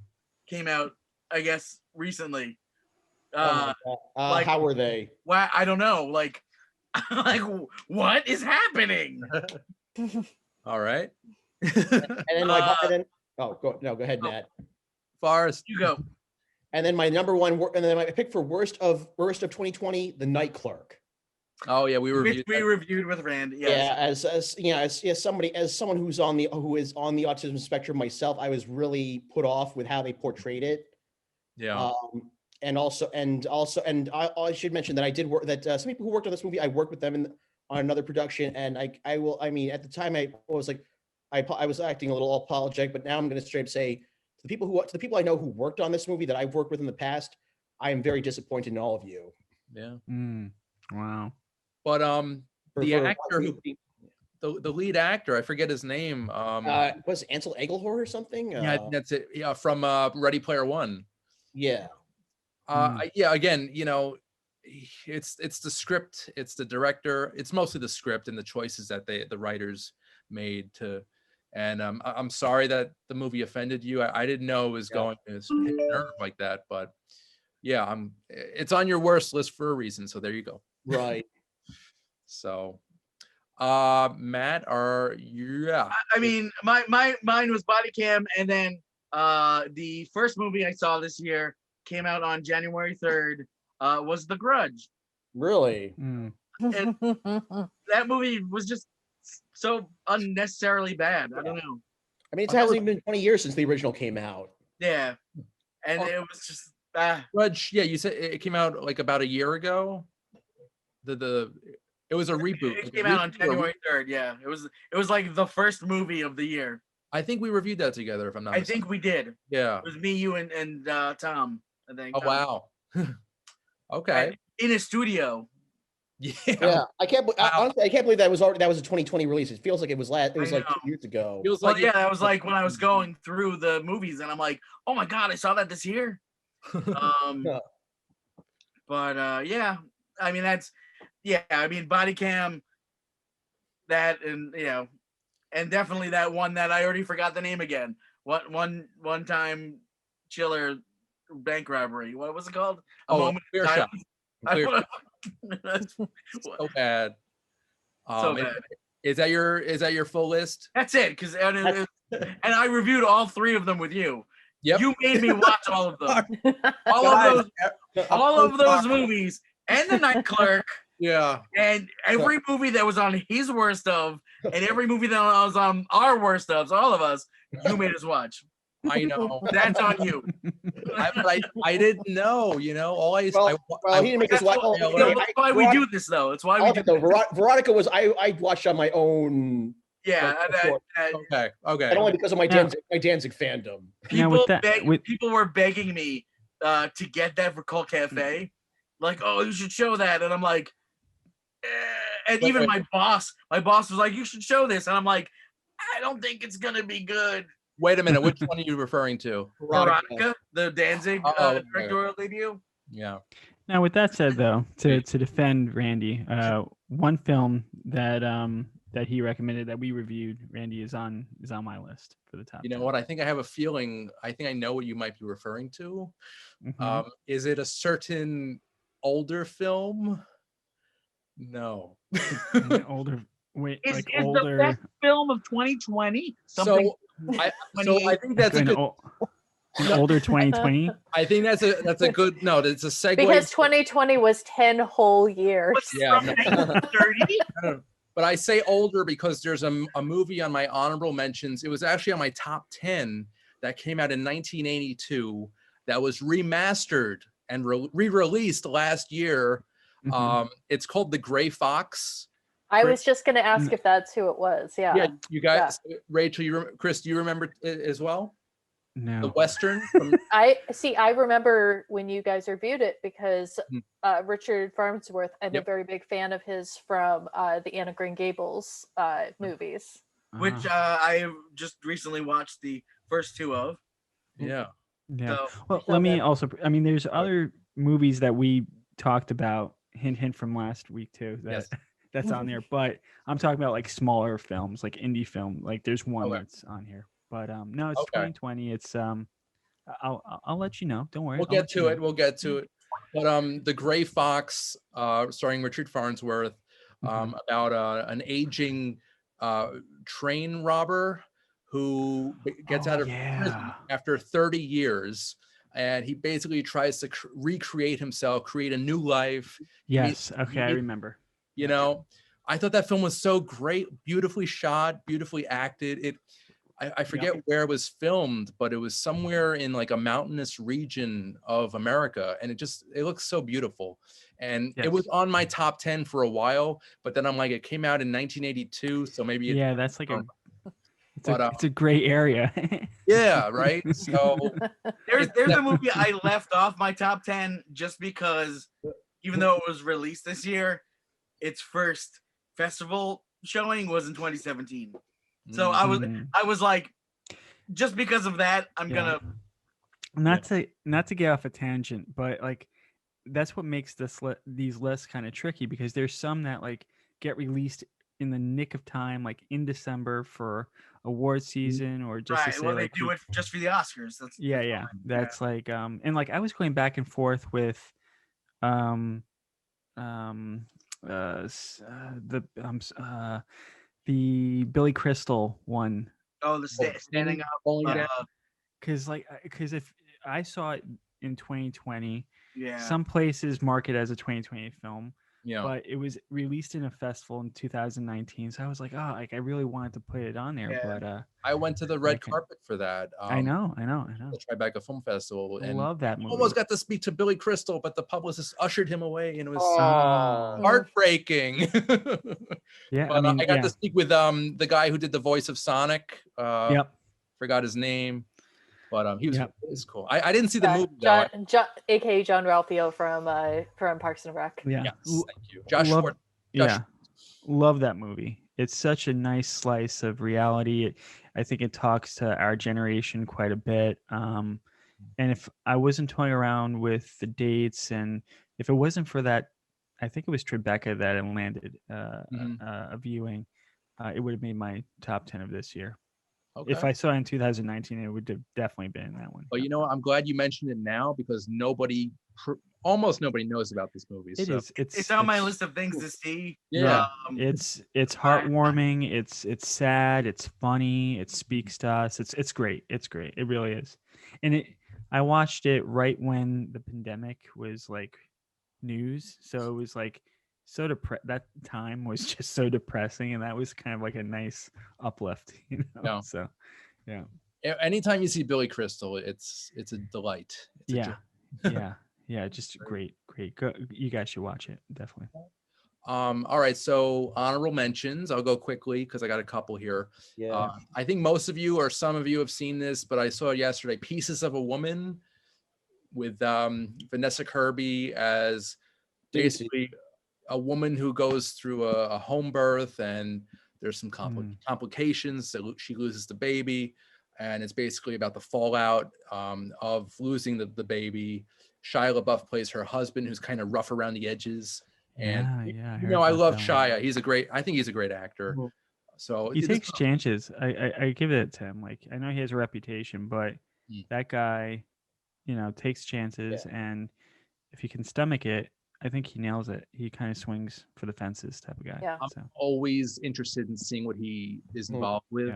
came out, I guess, recently. Oh my God. like- How were they? Well, I don't know. Like, like what is happening? All right. And then go ahead, Nat. Forrest. You go. And then my number one, and then my pick for worst of 2020, The Night Clerk. Oh yeah, we Which reviewed. we reviewed with Rand. Yes. Yeah, as someone who is on the autism spectrum myself, I was really put off with how they portrayed it. Yeah. And I should mention that I did work that some people who worked on this movie, I worked with them on another production, and I mean at the time I was like I was acting a little apologetic, but now I'm going to straight up say to the people I know who worked on this movie that I've worked with in the past, I am very disappointed in all of you. Yeah. Wow. But the For actor who the lead actor, I forget his name. was it Ansel Elgort or something? Yeah, that's it. Yeah, from Ready Player One. Yeah. Yeah, again, it's the script, it's the director, it's mostly the script and the choices that the writers made to. And I'm sorry that the movie offended you. I didn't know it was going to hit a nerve like that, but yeah, it's on your worst list for a reason. So there you go. Right. So, Matt, yeah. I mean, mine was Body Cam, and then the first movie I saw this year came out on January 3rd. Was The Grudge. Really? That movie was just so unnecessarily bad. I don't know. I mean, it hasn't even been 20 years since the original came out. Yeah, and it was just Grudge. Yeah, you said it came out like about a year ago. It was a reboot. It came out on January 3rd. Yeah, it was like the first movie of the year. I think we reviewed that together, if I'm not I mistaken. think we did. Yeah. It was me, you, and Tom. I think. Oh wow. Okay. In a studio. Yeah, honestly, I can't believe that was a 2020 release. It feels like it was like 2 years ago. Feels Well, like yeah, that was like when I was going through the movies, and I'm like, oh my god, I saw that this year. But yeah, I mean I mean Body Cam, that, and and definitely that one that I already forgot the name again. What one time chiller bank robbery? What was it called? Clear Shot. Clear That's so bad. so bad. Is that your full list? That's it, because and I reviewed all 3 of them with you. Yep. You made me watch all of them. all of those movies, and The Night Clerk. Yeah. And every movie that was on his worst of, and every movie that was on our worst of, all of us, you made us watch. I know. That's on you. I didn't know, all he didn't make us watch. That's why we do this, though. It's why we do this. Veronica was I watched on my own. Yeah. Okay. And only because of my Danzig fandom. People were begging me to get that for Cult Cafe. Like, oh, you should show that. And I'm like, and even my boss was like, you should show this. And I'm like, I don't think it's going to be good. Wait a minute. Which one are you referring to? Veronica, the Danzig directorial debut. Yeah. Now, with that said, though, to defend Randy, one film that he recommended that we reviewed, Randy, is on my list for the top. You know what? I think I have a feeling. I think I know what you might be referring to. Mm-hmm. Is it a certain older film? No. Older. Wait, Is older. the best film of 2020? I think that's an older 2020. I think that's a good no. It's a segue because 2020 was 10 whole years. Yeah, from 1930? But I say older because there's a movie on my honorable mentions. It was actually on my top 10 that came out in 1982 that was remastered and re-released last year. Mm-hmm. It's called The Gray Fox. I was just going to ask if that's who it was. Yeah. Yeah, you guys, Rachel, Chris, do you remember it as well? No. The Western? From... I remember when you guys reviewed it because Richard Farnsworth, I'm a very big fan of his from the Anne of Green Gables movies. Which I just recently watched the first 2 of. Yeah. Yeah. So, well, let me also, I mean, there's other movies that we talked about, hint from last week too, that Yes. that's on there. But I'm talking about like smaller films, like indie film. Like there's one Okay. that's on here. But no, it's Okay. 2020. It's I'll let you know. Don't worry. We'll I'll get let you to know. it. We'll get to it. But The Gray Fox, starring Richard Farnsworth, about an aging train robber who gets out of prison after 30 years. And he basically tries to recreate himself, create a new life. Yes. Okay, I remember. You know, I thought that film was so great, beautifully shot, beautifully acted. I forget where it was filmed, but it was somewhere in like a mountainous region of America. And it looks so beautiful. And it was on my top 10 for a while, but then I'm like, it came out in 1982. So maybe that's like it's a gray area. Yeah, right. So there's a movie I left off my top 10 just because, even though it was released this year, its first festival showing was in 2017. So I was like, just because of that, I'm gonna not to get off a tangent, but like that's what makes these lists kind of tricky, because there's some that like get released in the nick of time, like in December for award season, or just to say, well, like they do it just for the Oscars. That's like and like I was going back and forth with the Billy Crystal one. Oh, the standing up. Because if I saw it in 2020, yeah, some places mark it as a 2020 film. Yeah. But it was released in a festival in 2019, so I was like, oh, like I really wanted to put it on there. But I went to the red carpet for that. I know. The Tribeca Film Festival, and love that movie. Almost got to speak to Billy Crystal, but the publicist ushered him away, and it was heartbreaking. Yeah, but I got to speak with the guy who did the voice of Sonic. Forgot his name. But he was cool. I didn't see the movie though. AKA John Ralphio from Parks and Rec. Yeah. Yes, thank you. Josh Schwartz. Love that movie. It's such a nice slice of reality. I think it talks to our generation quite a bit. And if I wasn't toying around with the dates, and if it wasn't for that, I think it was Tribeca that it landed a viewing, it would have made my top 10 of this year. Okay. If I saw it in 2019, it would have definitely been in that one. But you know what? I'm glad you mentioned it now, because almost nobody knows about this movie. It's on my list of things to see. Yeah, it's heartwarming. It's sad. It's funny. It speaks to us. It's great. It's great. It really is. And I watched it right when the pandemic was like news, so it was like that time was just so depressing, and that was kind of like a nice uplift, you know. So anytime you see Billy Crystal, it's a delight. Just great. You guys should watch it, definitely. All right, so honorable mentions, I'll go quickly because I got a couple here. I think most of you or some of you have seen this, but I saw it yesterday, Pieces of a Woman, with Vanessa Kirby as basically a woman who goes through a home birth, and there's some complications. So she loses the baby, and it's basically about the fallout of losing the baby. Shia LaBeouf plays her husband, who's kind of rough around the edges. And I love Shia. I think he's a great actor. So he takes chances. I give it to him. Like, I know he has a reputation, but that guy, takes chances, and if he can stomach it, I think he nails it. He kind of swings for the fences type of guy. Yeah. I'm always interested in seeing what he is involved with.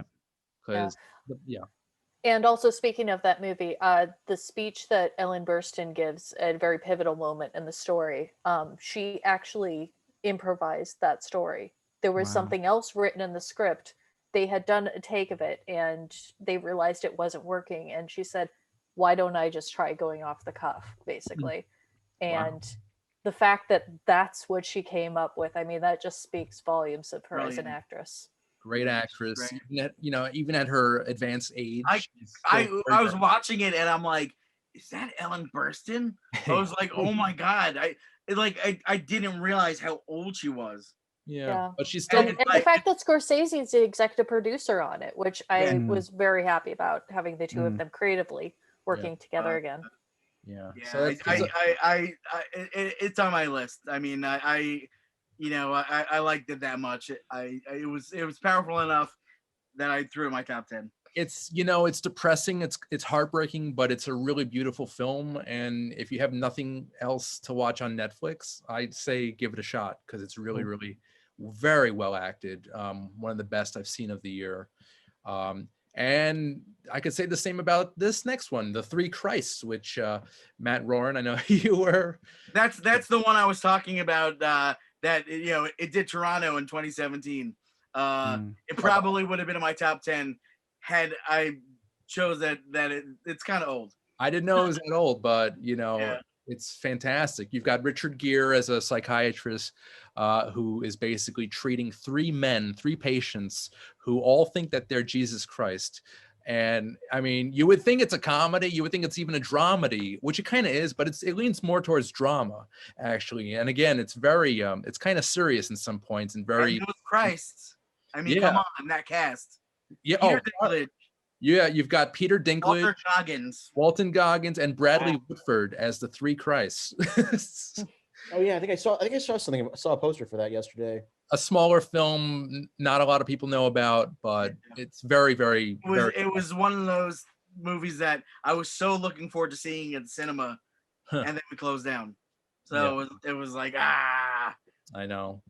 Because, And also, speaking of that movie, the speech that Ellen Burstyn gives at a very pivotal moment in the story, she actually improvised that story. There was something else written in the script. They had done a take of it, and they realized it wasn't working. And she said, why don't I just try going off the cuff, basically? And the fact that that's what she came up with, I mean, that just speaks volumes of her as an actress. Great actress. Even at her advanced age. I was watching it, and I'm like, is that Ellen Burstyn? I was like, oh my God. I didn't realize how old she was. Yeah. But she's still. And the fact that Scorsese is the executive producer on it, which I was very happy about, having the two of them creatively working together again. Yeah. Yeah, So it's on my list. I mean, I liked it that much. It was powerful enough that I threw it in my top 10. it's it's depressing, it's heartbreaking, but it's a really beautiful film. And if you have nothing else to watch on Netflix, I'd say give it a shot, because it's really, really very well acted. One of the best I've seen of the year. And I could say the same about this next one, The Three Christs, which Matt Roren, I know you were. That's the one I was talking about. That it did Toronto in 2017. It probably would have been in my top 10 had I chose that. It's kind of old. I didn't know it was that old, but Yeah. it's fantastic. You've got Richard Gere as a psychiatrist who is basically treating three patients who all think that they're Jesus Christ. And I mean, you would think it's a comedy, you would think it's even a dramedy, which it kind of is, but it leans more towards drama, actually. And again, it's very it's kind of serious in some points, and very And those Christs. I mean, come on, that cast. Yeah. Peter Dinklage, yeah, you've got Peter Dinklage, Walton Goggins, and Bradley Whitford as the Three Christs. Oh yeah, I think I saw something. I saw a poster for that yesterday. A smaller film, not a lot of people know about, but it's very, very. It was one of those movies that I was so looking forward to seeing in cinema, and then we closed down. So it was like I know.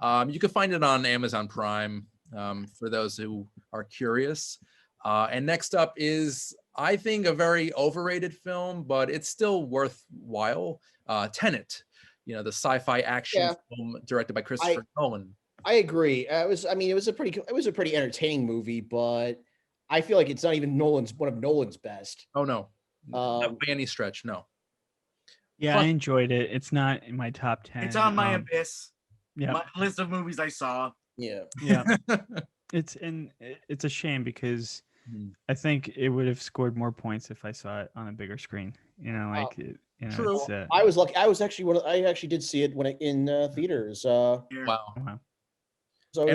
You can find it on Amazon Prime for those who are curious. And next up is, I think, a very overrated film, but it's still worthwhile. Tenet, the sci-fi action film directed by Christopher Nolan. I agree. It was a pretty entertaining movie, but I feel like it's not even one of Nolan's best. Oh no, not by any stretch. No. Yeah, I enjoyed it. It's not in my top 10. It's on my abyss. Yeah, my list of movies I saw. Yeah. It's a shame, because I think it would have scored more points if I saw it on a bigger screen. True. I was lucky. I actually did see it in theaters. Wow. So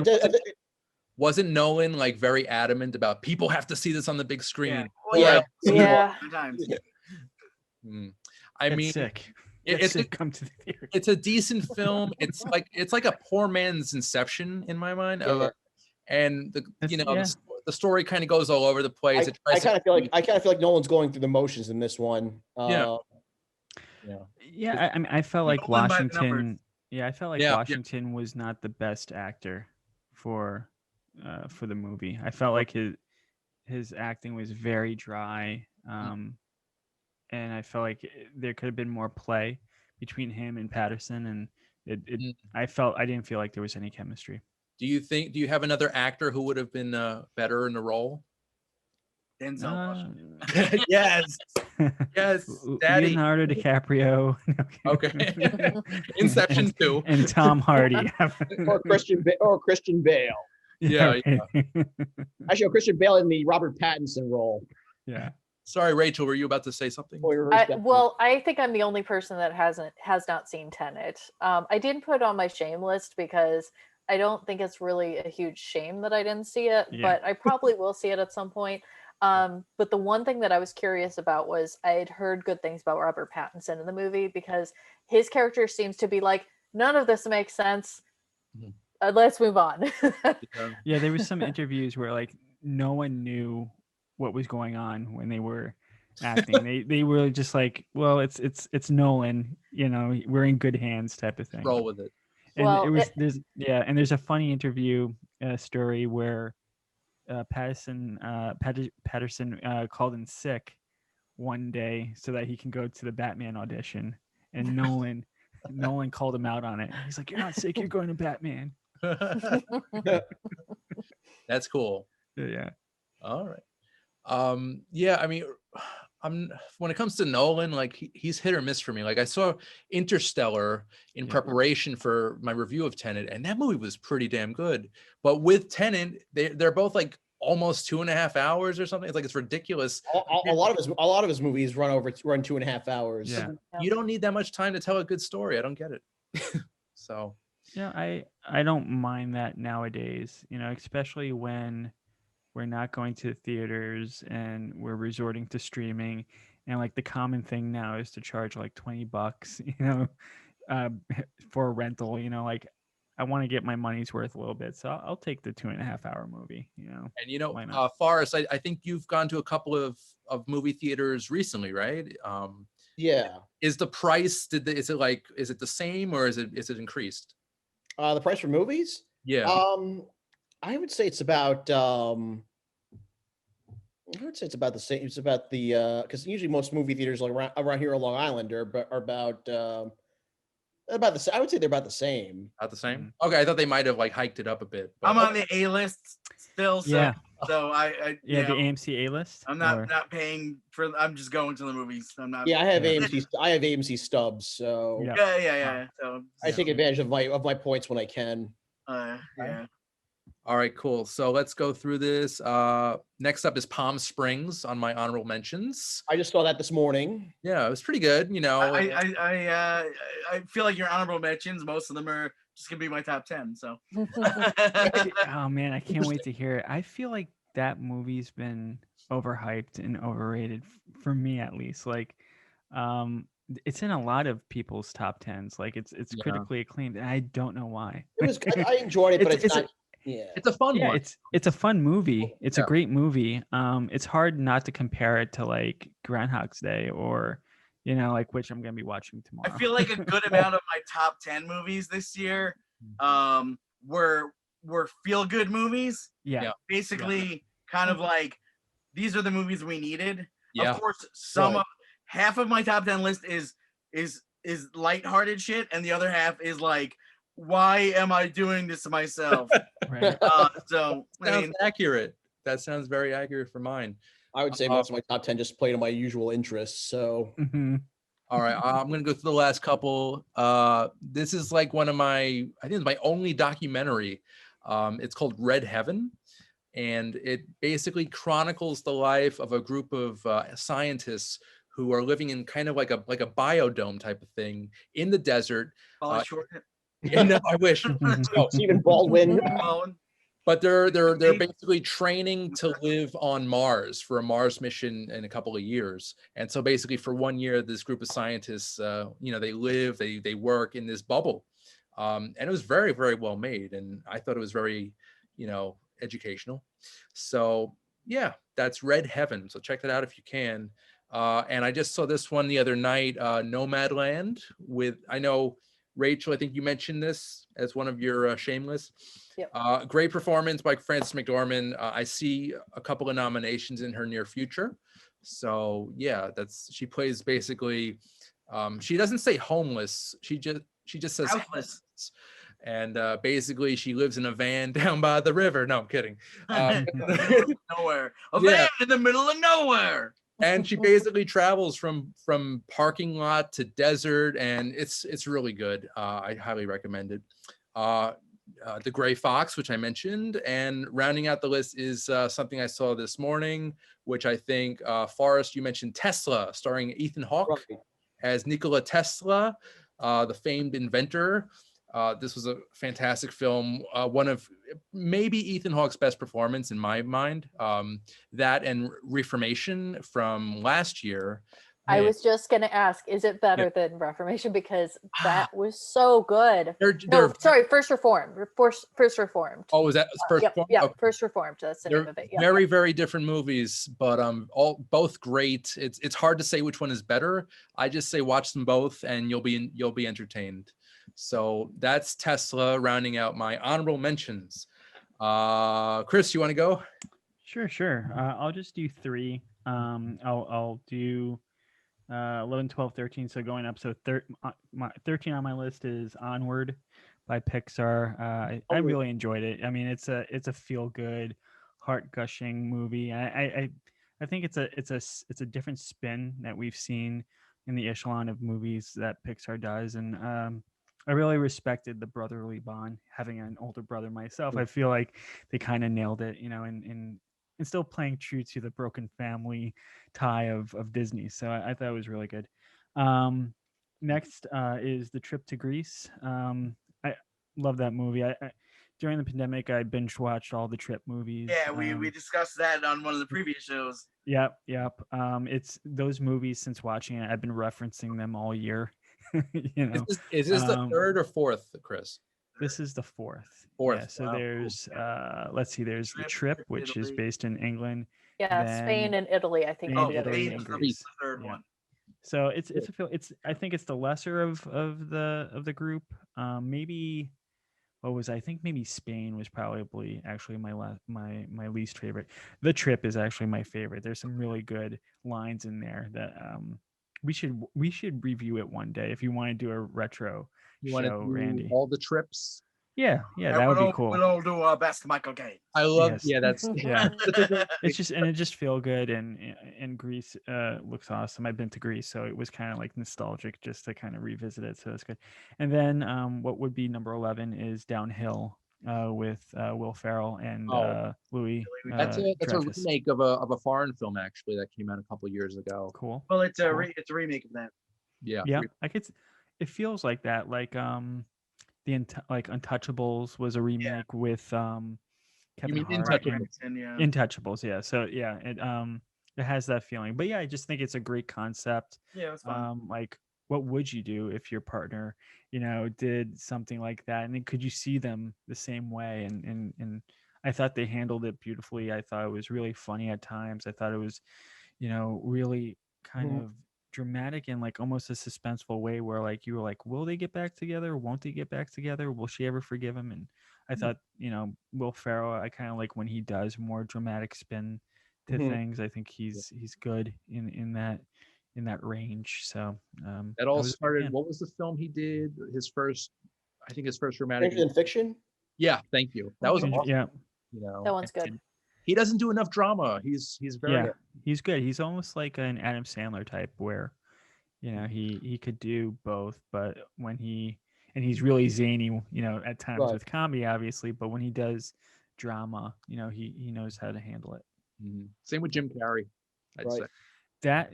wasn't Nolan like very adamant about people have to see this on the big screen? Yeah. I mean, sick. Come to the theater. It's a decent film. It's like a poor man's Inception in my mind. And the story kind of goes all over the place. I kind of feel like Nolan's going through the motions in this one. I mean, I felt like Washington. Yeah, I felt like Washington was not the best actor for the movie. I felt like his acting was very dry, and I felt like there could have been more play between him and Patterson, and I didn't feel like there was any chemistry. Do you have another actor who would have been better in the role? Denzel. Yes. Daddy. Leonardo DiCaprio. Okay. Inception 2. And Tom Hardy. or Christian Bale. Yeah. Actually, Christian Bale in the Robert Pattinson role. Yeah. Sorry, Rachel, were you about to say something? I think I'm the only person that has not seen Tenet. I didn't put it on my shame list because I don't think it's really a huge shame that I didn't see it, but I probably will see it at some point. But the one thing that I was curious about was I had heard good things about Robert Pattinson in the movie, because his character seems to be like, none of this makes sense. Let's move on. Yeah, there was some interviews where like no one knew what was going on when they were acting. they were just like, well, it's Nolan, we're in good hands type of thing. Roll with it. And there's a funny interview story where Patterson called in sick one day so that he can go to the Batman audition, and Nolan called him out on it. He's like, "You're not sick, you're going to Batman." That's cool. Yeah. All right. I mean, when it comes to Nolan, like he's hit or miss for me. Like I saw Interstellar in preparation for my review of Tenet, and that movie was pretty damn good. But with Tenet, they're both like almost 2.5 hours or something. It's like, it's ridiculous. A lot of his movies run 2.5 hours. Yeah. You don't need that much time to tell a good story. I don't get it. So yeah, I don't mind that nowadays, especially when we're not going to theaters and we're resorting to streaming, and like the common thing now is to charge like $20, uh, for a rental. Like I want to get my money's worth a little bit, so I'll take the 2.5 hour movie. And Why not? Forrest, I think you've gone to a couple of movie theaters recently, right? Yeah. Is the price, is it the same, or is it increased? The price for movies? Yeah. I would say it's about I would say it's about the same. It's about the because usually most movie theaters like around here on Long Island are about the same. I would say they're about the same. About the same? Okay, I thought they might have like hiked it up a bit. I'm on the A list still, so Yeah. so I The AMC A list. I'm not paying for. I'm just going to the movies. I'm not. Yeah, I have Yeah. AMC. I have AMC stubs, so Yeah. Yeah. So I take advantage of my points when I can. yeah. All right, cool. So let's go through this. Next up is Palm Springs on my honorable mentions. I just saw that this morning. Yeah, it was pretty good. I feel like your honorable mentions, most of them are just gonna be my top 10. So Oh man, I can't wait to hear it. I feel like that movie's been overhyped and overrated for me, at least. Like, it's in a lot of people's top tens. Like, it's Yeah. critically acclaimed, and I don't know why. It was good. I enjoyed it, but it's not. Yeah, it's a fun Yeah, one. it's a fun movie. It's Yeah. a great movie. It's hard not to compare it to like Groundhog's Day or, like, which I'm gonna be watching tomorrow. I feel like a good amount of my top 10 movies this year were feel good movies. Yeah. Basically, kind of like these are the movies we needed. Yeah. Of course, half of my top 10 list is lighthearted shit, and the other half is like, why am I doing this to myself? Right. So Sounds accurate. That sounds very accurate for mine. I would say most of my top 10 just play to my usual interests. So Mhm. All right, I'm gonna go through the last couple. This is like one of I think it's my only documentary. It's called Red Heaven, and it basically chronicles the life of a group of scientists who are living in kind of like a biodome type of thing in the desert. Polly Short. Yeah, no, I wish. Stephen Baldwin. But they're basically training to live on Mars for a Mars mission in a couple of years. And so basically for 1 year, this group of scientists, they live, they work in this bubble. And it was very, very well made. And I thought it was very, educational. So yeah, that's Red Heaven. So check that out if you can. And I just saw this one the other night, Nomad Land I know, Rachel, I think you mentioned this as one of your shameless. Yep. Great performance by Frances McDormand. I see a couple of nominations in her near future. So yeah, she plays basically, she doesn't say homeless. She just says Houseless. and basically she lives in a van down by the river. No, I'm kidding. Nowhere. A van in the middle of nowhere. And she basically travels from parking lot to desert, and it's really good. I highly recommend it. The Gray Fox, which I mentioned, and rounding out the list is something I saw this morning, which I think Forrest, you mentioned, Tesla, starring Ethan Hawke as Nikola Tesla, the famed inventor. This was a fantastic film, one of maybe Ethan Hawke's best performance in my mind. That and Reformation from last year. I was just going to ask, is it better than Reformation? Because that was so good. First Reformed. First Reformed. Oh, was that First Reformed? Yeah, Okay. First Reformed. That's the name of it. Yeah. Very, very different movies, but both great. It's hard to say which one is better. I just say watch them both, and you'll be entertained. So that's Tesla, rounding out my honorable mentions. Chris, you want to go? Sure. I'll just do 3. I'll do 11, 12, 13. So going up. So 13 on my list is Onward by Pixar. I really enjoyed it. I mean, it's a feel good, heart gushing movie. I think it's a different spin that we've seen in the echelon of movies that Pixar does, and I really respected the brotherly bond. Having an older brother myself, I feel like they kind of nailed it, and still playing true to the broken family tie of Disney. So I thought it was really good. Next is The Trip to Greece. I love that movie. during the pandemic, I binge watched all the Trip movies. Yeah, we discussed that on one of the previous shows. Yep. It's those movies. Since watching it, I've been referencing them all year. You know, Is this the third or fourth, Chris? this is the fourth. Fourth, Yeah. So wow, cool. there's let's see. There's the Trip, which is Italy. based in England. Yeah, Then Spain and Italy, I think. Spain, are the other Italy, two. and the Greece. third Yeah. one. So it's I think it's the lesser of the group. Maybe what was I think maybe Spain was probably actually my least favorite. The Trip is actually my favorite. There's some really good lines in there that we should review it one day if you want to do a retro You want to show, do Randy. all the trips? Yeah, that would be cool. We'll all do our best, Michael Key. I love. Yes. Yeah, that's Yeah. It's just it just feel good, and Greece looks awesome. I've been to Greece, so it was kind of like nostalgic just to kind of revisit it. So that's good. And then what would be number 11 is Downhill with Will Ferrell and Louis. that's a Dreyfus. remake of a foreign film actually that came out a couple years ago. Cool. Well, it's a Cool. it's a remake of that. Yeah. Yeah, it feels like that. Like like Untouchables was a remake with Kevin mean Hart. Untouchables? And yeah. Intouchables, yeah. So yeah, it has that feeling. But yeah, I just think it's a great concept. Yeah, it's fun. Like, what would you do if your partner, did something like that? And then could you see them the same way? And I thought they handled it beautifully. I thought it was really funny at times. I thought it was, really kind of dramatic in like almost a suspenseful way where like you were like, will they get back together? Won't they get back together? Will she ever forgive him? And I thought, Will Ferrell, I kind of like when he does more dramatic spin to things. I think he's good in that range. So That all I was a big started. fan. What was the film he did? His first romantic. Stranger Than Fiction. Yeah, thank you. That was awesome. Yeah. That one's good. He doesn't do enough drama. He's very Yeah, he's good. He's almost like an Adam Sandler type where, he could do both, but when he's really zany, at times Right. with comedy, obviously, but when he does drama, he knows how to handle it. Same with Jim Carrey. I'd Right. say. That,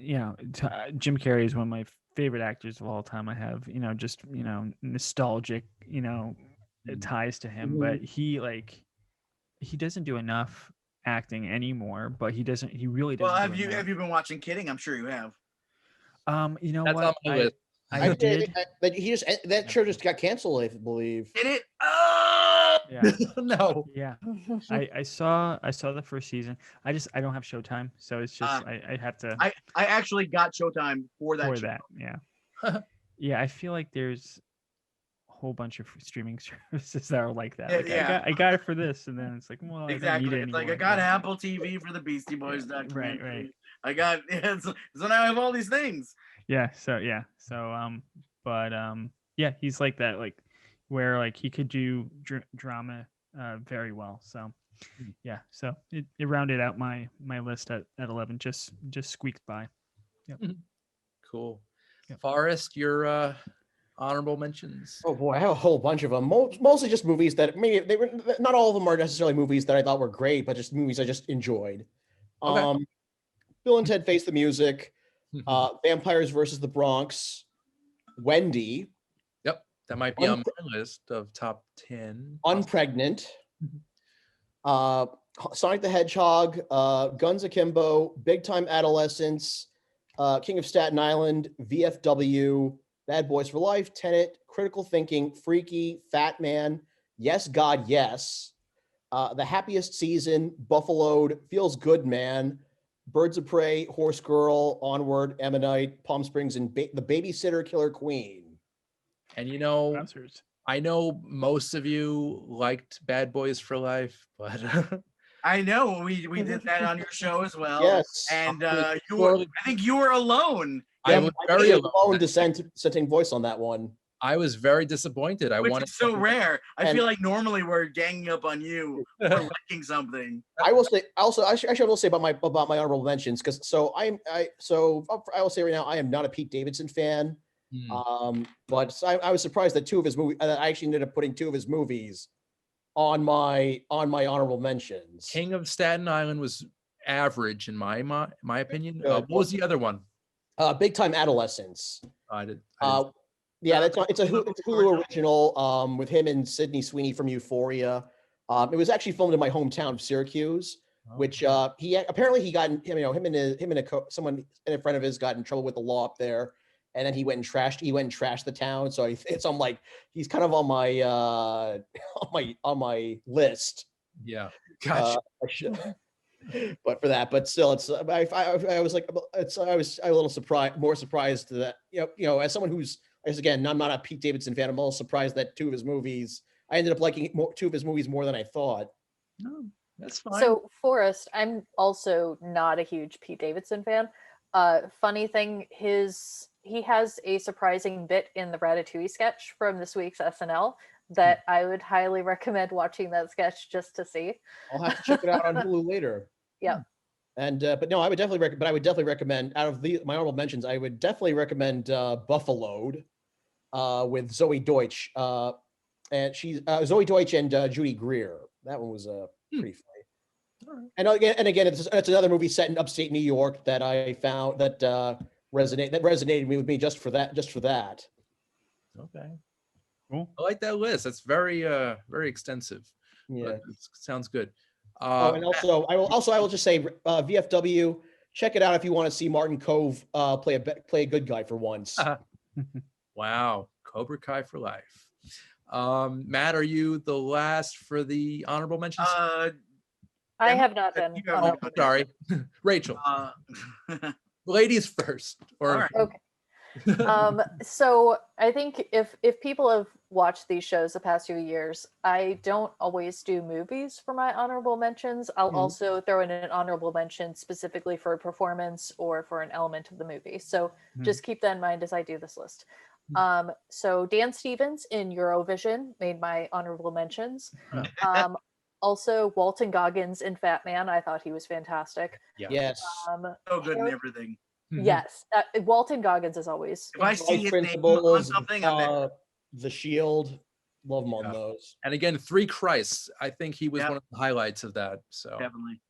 Jim Carrey is one of my favorite actors of all time. I have, just, nostalgic, ties to him, but he doesn't do enough acting anymore, but he really doesn't. Well, have do you enough. been watching Kidding? I'm sure you have. You know That's what? on my list. I did. But that show just got canceled, I believe. Did it? Oh! Yeah. No. Yeah. I saw the first season. I don't have Showtime, so it's just I have to I actually got Showtime for that. for show. that. Yeah. Yeah, I feel like there's a whole bunch of streaming services that are like that. Like, Yeah. I got it for this, and then it's like, well, I Exactly. don't need it It's like I anymore. got Apple TV for the Beastie Boys documentary. right. I got so now I have all these things. Yeah. So yeah, he's like that, like where like he could do drama very well. So yeah, so it rounded out my list at 11, just squeaked by. Yep. Cool. Yep. Forrest, your honorable mentions. Oh boy, I have a whole bunch of them. Mostly just movies that maybe they were not all of them are necessarily movies that I thought were great, but just movies I just enjoyed. Okay. Bill and Ted Face the Music, Vampires versus the Bronx, Wendy, Yep, that might be on my list of top 10. Unpregnant, Sonic the Hedgehog, Guns Akimbo, Big Time Adolescence, King of Staten Island, VFW, Bad Boys for Life, Tenet, Critical Thinking, Freaky, Fat Man, Yes God Yes, The Happiest Season, Buffaloed, Feels Good Man, Birds of Prey, Horse Girl, Onward, Ammonite, Palm Springs, and The Babysitter Killer Queen. And Sponsors. I know most of you liked Bad Boys for Life, but I know we did that on your show as well. Yes. And I think you were alone. I was very alone dissenting voice on that one. I was very disappointed. I Which wanted is so rare. I And- feel like normally we're ganging up on you for liking something. I will say also. I will say about my honorable mentions because I will say right now I am not a Pete Davidson fan. But I was surprised that two of his movies. I actually ended up putting two of his movies on my honorable mentions. King of Staten Island was average in my opinion. Good. What was the other one? Big Time Adolescence. I did. Yeah, it's a Hulu original with him and Sydney Sweeney from Euphoria. It was actually filmed in my hometown of Syracuse, which he apparently he got someone and a friend of his got in trouble with the law up there, and then he went and trashed the town. So I'm like, he's kind of on my on my list. Yeah, gotcha. But for that, but still, it's I was like, I was a little more surprised to that. As someone who's, again, I'm not a Pete Davidson fan. I'm a little surprised that I ended up liking two of his movies more than I thought. No, that's fine. So Forrest, I'm also not a huge Pete Davidson fan. Funny thing, he has a surprising bit in the Ratatouille sketch from this week's SNL that I would highly recommend watching that sketch just to see. I'll have to check it out on Hulu later. Yeah. And but no, I would definitely recommend out of my honorable mentions, I would definitely recommend Buffaloed with Zoe Deutsch. And she's Zoe Deutsch and Judy Greer. That one was pretty funny. Right. And again, it's another movie set in upstate New York that I found that resonated with me just for that. Okay. Cool. I like that list. That's very extensive. Yeah. Sounds good. And also I will just say VFW, check it out if you want to see Martin Kove play a good guy for once. Wow, Cobra Kai for life. Matt, are you the last for the honorable mentions? I have not been. Oh, sorry, Rachel. Ladies first. Or okay. So I think if people have watched these shows the past few years, I don't always do movies for my honorable mentions. I'll also throw in an honorable mention specifically for a performance or for an element of the movie. So just keep that in mind as I do this list. So Dan Stevens in Eurovision made my honorable mentions. Also Walton Goggins in Fat Man. I thought he was fantastic. Yeah. Yes. So good in everything. Yes, Walton Goggins is always. If I see his name on something, The Shield, love him on those. And again, Three Christs. I think he was one of the highlights of that. So definitely.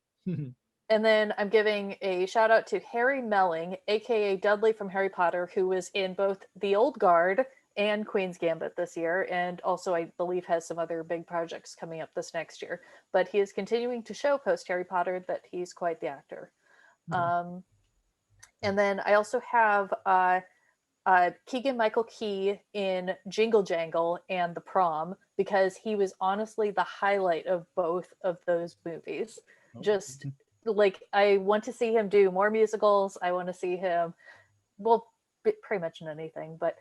And then I'm giving a shout out to Harry Melling, aka Dudley from Harry Potter, who was in both The Old Guard and Queen's Gambit this year, and also I believe has some other big projects coming up this next year. But he is continuing to show post Harry Potter that he's quite the actor. And then I also have Keegan Michael Key in Jingle Jangle and The Prom, because he was honestly the highlight of both of those movies. Just like, I want to see him do more musicals. I want to see him, well, pretty much in anything. But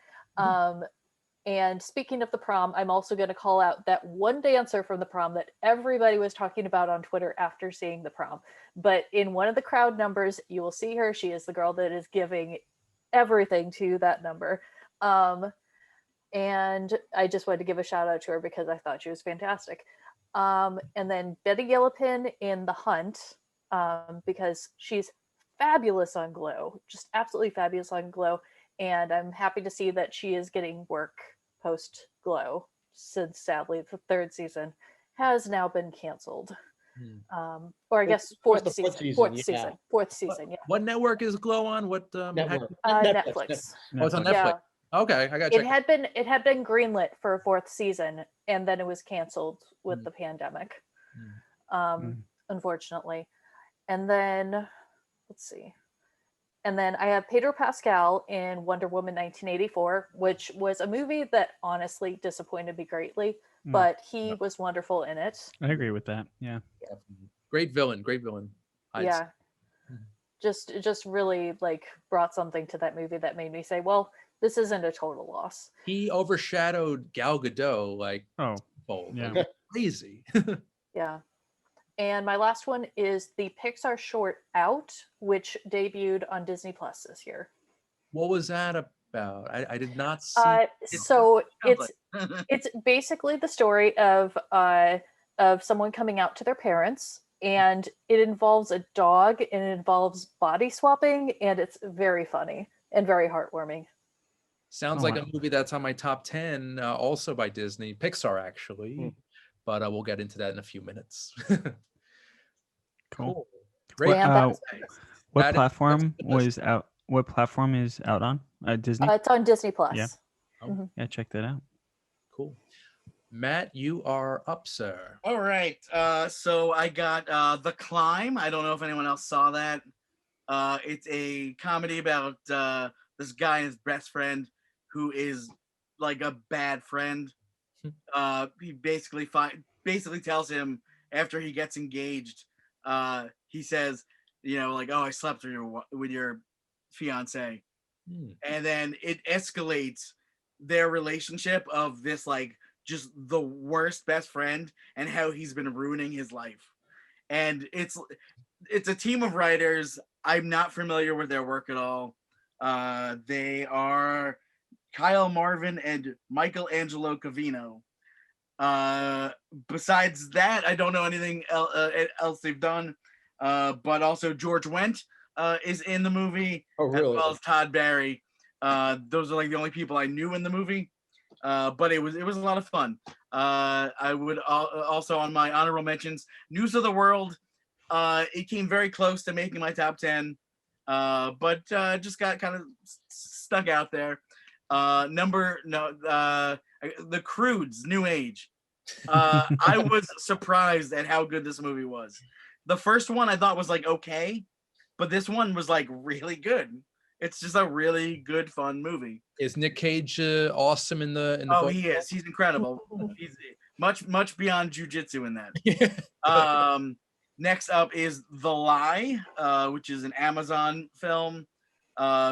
and speaking of The Prom, I'm also going to call out that one dancer from The Prom that everybody was talking about on Twitter after seeing The Prom. But in one of the crowd numbers, you will see her. She is the girl that is giving everything to that number. And I just wanted to give a shout out to her because I thought she was fantastic. And then Betty Gillipan in The Hunt, because she's fabulous on Glow, just absolutely fabulous on Glow. And I'm happy to see that she is getting work post Glow, since sadly the third season has now been canceled. Or I guess fourth season. What network is Glow on? What Network. Netflix. Oh, it's on Netflix. Yeah. Okay, I got to check. It had been greenlit for a fourth season, and then it was canceled with the pandemic, unfortunately. And then let's see. And then I have Pedro Pascal in Wonder Woman 1984, which was a movie that honestly disappointed me greatly, but he was wonderful in it. I agree with that. Yeah. Great villain. Yeah. Just really like brought something to that movie that made me say, well, this isn't a total loss. He overshadowed Gal Gadot like yeah. crazy. Yeah. And my last one is the Pixar short Out, which debuted on Disney Plus this year. What was that about? I did not see. So it's basically the story of someone coming out to their parents, and it involves a dog and it involves body swapping, and it's very funny and very heartwarming. Sounds like a movie that's on my top 10, also by Disney, Pixar actually. But we'll get into that in a few minutes. Cool. Great. What platform was out? What platform is out on? Disney. It's on Disney Plus. Yeah. Yeah, check that out. Cool. Matt, you are up, sir. All right. So I got The Climb. I don't know if anyone else saw that. It's a comedy about this guy and his best friend who is like a bad friend. He basically tells him after he gets engaged, he says, like, oh, I slept with your fiance. And then it escalates their relationship of this like just the worst best friend and how he's been ruining his life. And it's a team of writers. I'm not familiar with their work at all. They are Kyle Marvin and Michael Angelo Cavino. Besides that, I don't know anything else they've done. But also George Wendt is in the movie, Oh, really? as well as Todd Barry. Those are like the only people I knew in the movie. But it was a lot of fun. I would also, on my honorable mentions, News of the World. It came very close to making my top 10, but just got kind of stuck out there. The Croods, New Age. I was surprised at how good this movie was. The first one I thought was like okay, but this one was like really good. It's just a really good, fun movie. Is Nick Cage awesome in the book? He is. He's incredible. He's much beyond jujitsu in that. Yeah. Next up is The Lie, which is an Amazon film.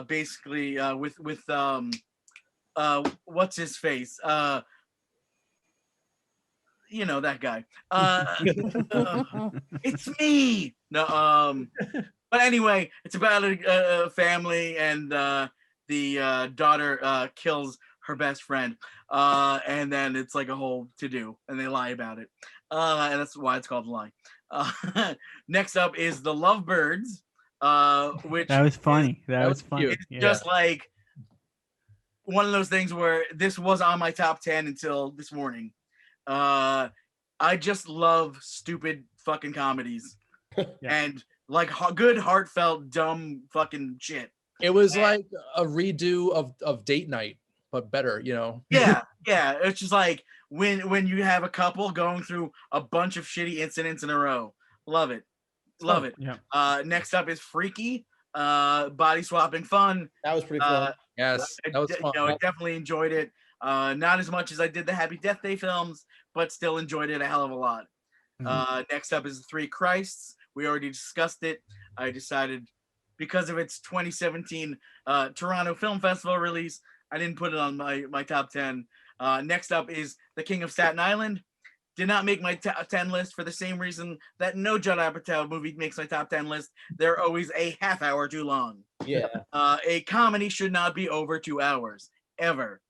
Basically, with what's his face? That guy. It's me. No. But anyway, it's about a family, and the daughter kills her best friend, and then it's like a whole to-do, and they lie about it, and that's why it's called The Lie. Next up is The Lovebirds, which that was funny. That was funny. It's just like one of those things where this was on my top 10 until this morning. I just love stupid fucking comedies. And like good, heartfelt, dumb fucking shit. It was like a redo of Date Night, but better, Yeah. It's just like when you have a couple going through a bunch of shitty incidents in a row. Love it. Yeah. Next up is Freaky, body swapping fun. That was pretty fun. Yes, that was fun. I definitely enjoyed it. Not as much as I did the Happy Death Day films, but still enjoyed it a hell of a lot. Next up is The Three Christs. We already discussed it. I decided because of its 2017 Toronto Film Festival release, I didn't put it on my top 10. Next up is The King of Staten Island. Did not make my top 10 list for the same reason that no Judd Apatow movie makes my top 10 list. They're always a half hour too long. Yeah. A comedy should not be over 2 hours, ever.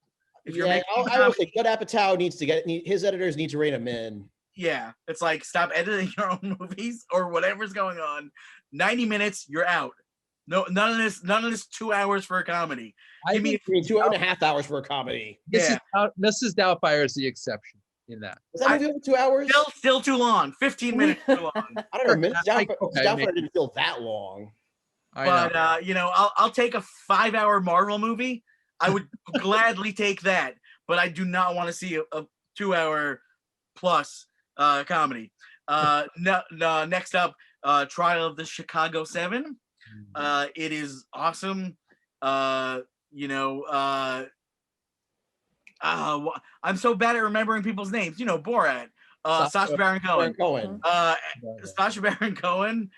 If you're I making would say Judd Apatow needs to his editors need to rein him in. Yeah, it's like stop editing your own movies or whatever's going on. 90 minutes, you're out. No, none of this 2 hours for a comedy. I mean 2.5 hours for a comedy. Mrs. Doubtfire is the exception in that. Was that movie over 2 hours? Still too long. 15 minutes too long. I don't know. Mrs. Doubtfire didn't feel that long. But I'll take a 5-hour Marvel movie. I would gladly take that, but I do not want to see a 2-hour plus comedy. Next up, Trial of the Chicago 7. It is awesome. I'm so bad at remembering people's names. Borat, Sacha Baron Cohen. Sacha Baron Cohen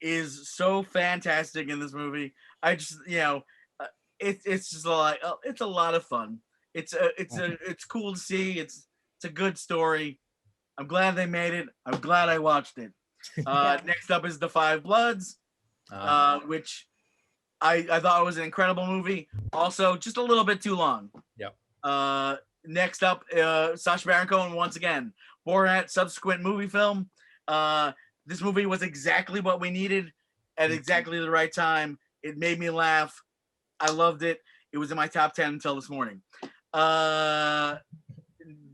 is so fantastic in this movie. I just, it's just it's a lot of fun. It's cool to see. It's a good story. I'm glad they made it. I'm glad I watched it. Next up is The Five Bloods, which I thought was an incredible movie. Also, just a little bit too long. Yep. Next up, Sacha Baron Cohen once again. Borat subsequent movie film. This movie was exactly what we needed at exactly the right time. It made me laugh. I loved it. It was in my top 10 until this morning.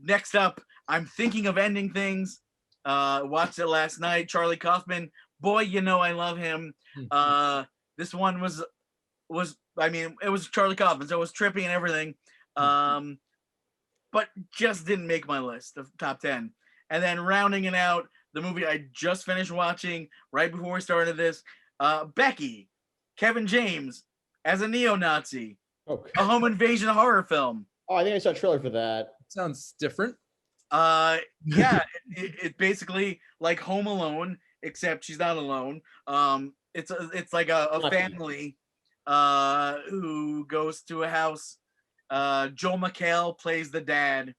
Next up, I'm Thinking of Ending Things. Watched it last night. Charlie Kaufman. Boy, I love him. This one was it was Charlie Kaufman, so it was trippy and everything. but just didn't make my list of top 10. And then rounding it out, the movie I just finished watching right before we started this, Becky, Kevin James as a neo-Nazi, Oh, a home invasion horror film. oh, I think I saw a trailer for that. Sounds different. Yeah, it basically like Home Alone, except she's not alone. It's like a Lucky. family who goes to a house. Joel McHale plays the dad,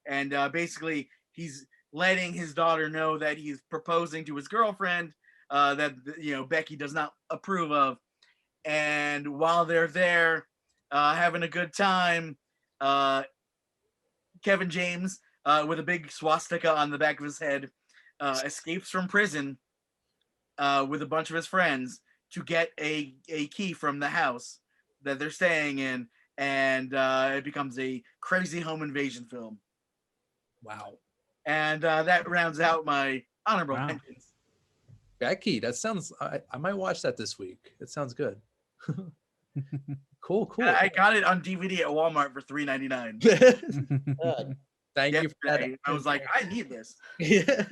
and basically he's letting his daughter know that he's proposing to his girlfriend that Becky does not approve of. And while they're there having a good time, Kevin James, with a big swastika on the back of his head, escapes from prison with a bunch of his friends to get a key from the house that they're staying in, and it becomes a crazy home invasion film. Wow. And that rounds out my honorable Wow. mentions. Becky, that sounds, I might watch that this week. It sounds good. Cool. I got it on DVD at Walmart for $3.99. Uh, Thank you for that. Yesterday. I was like, I need this. Yeah.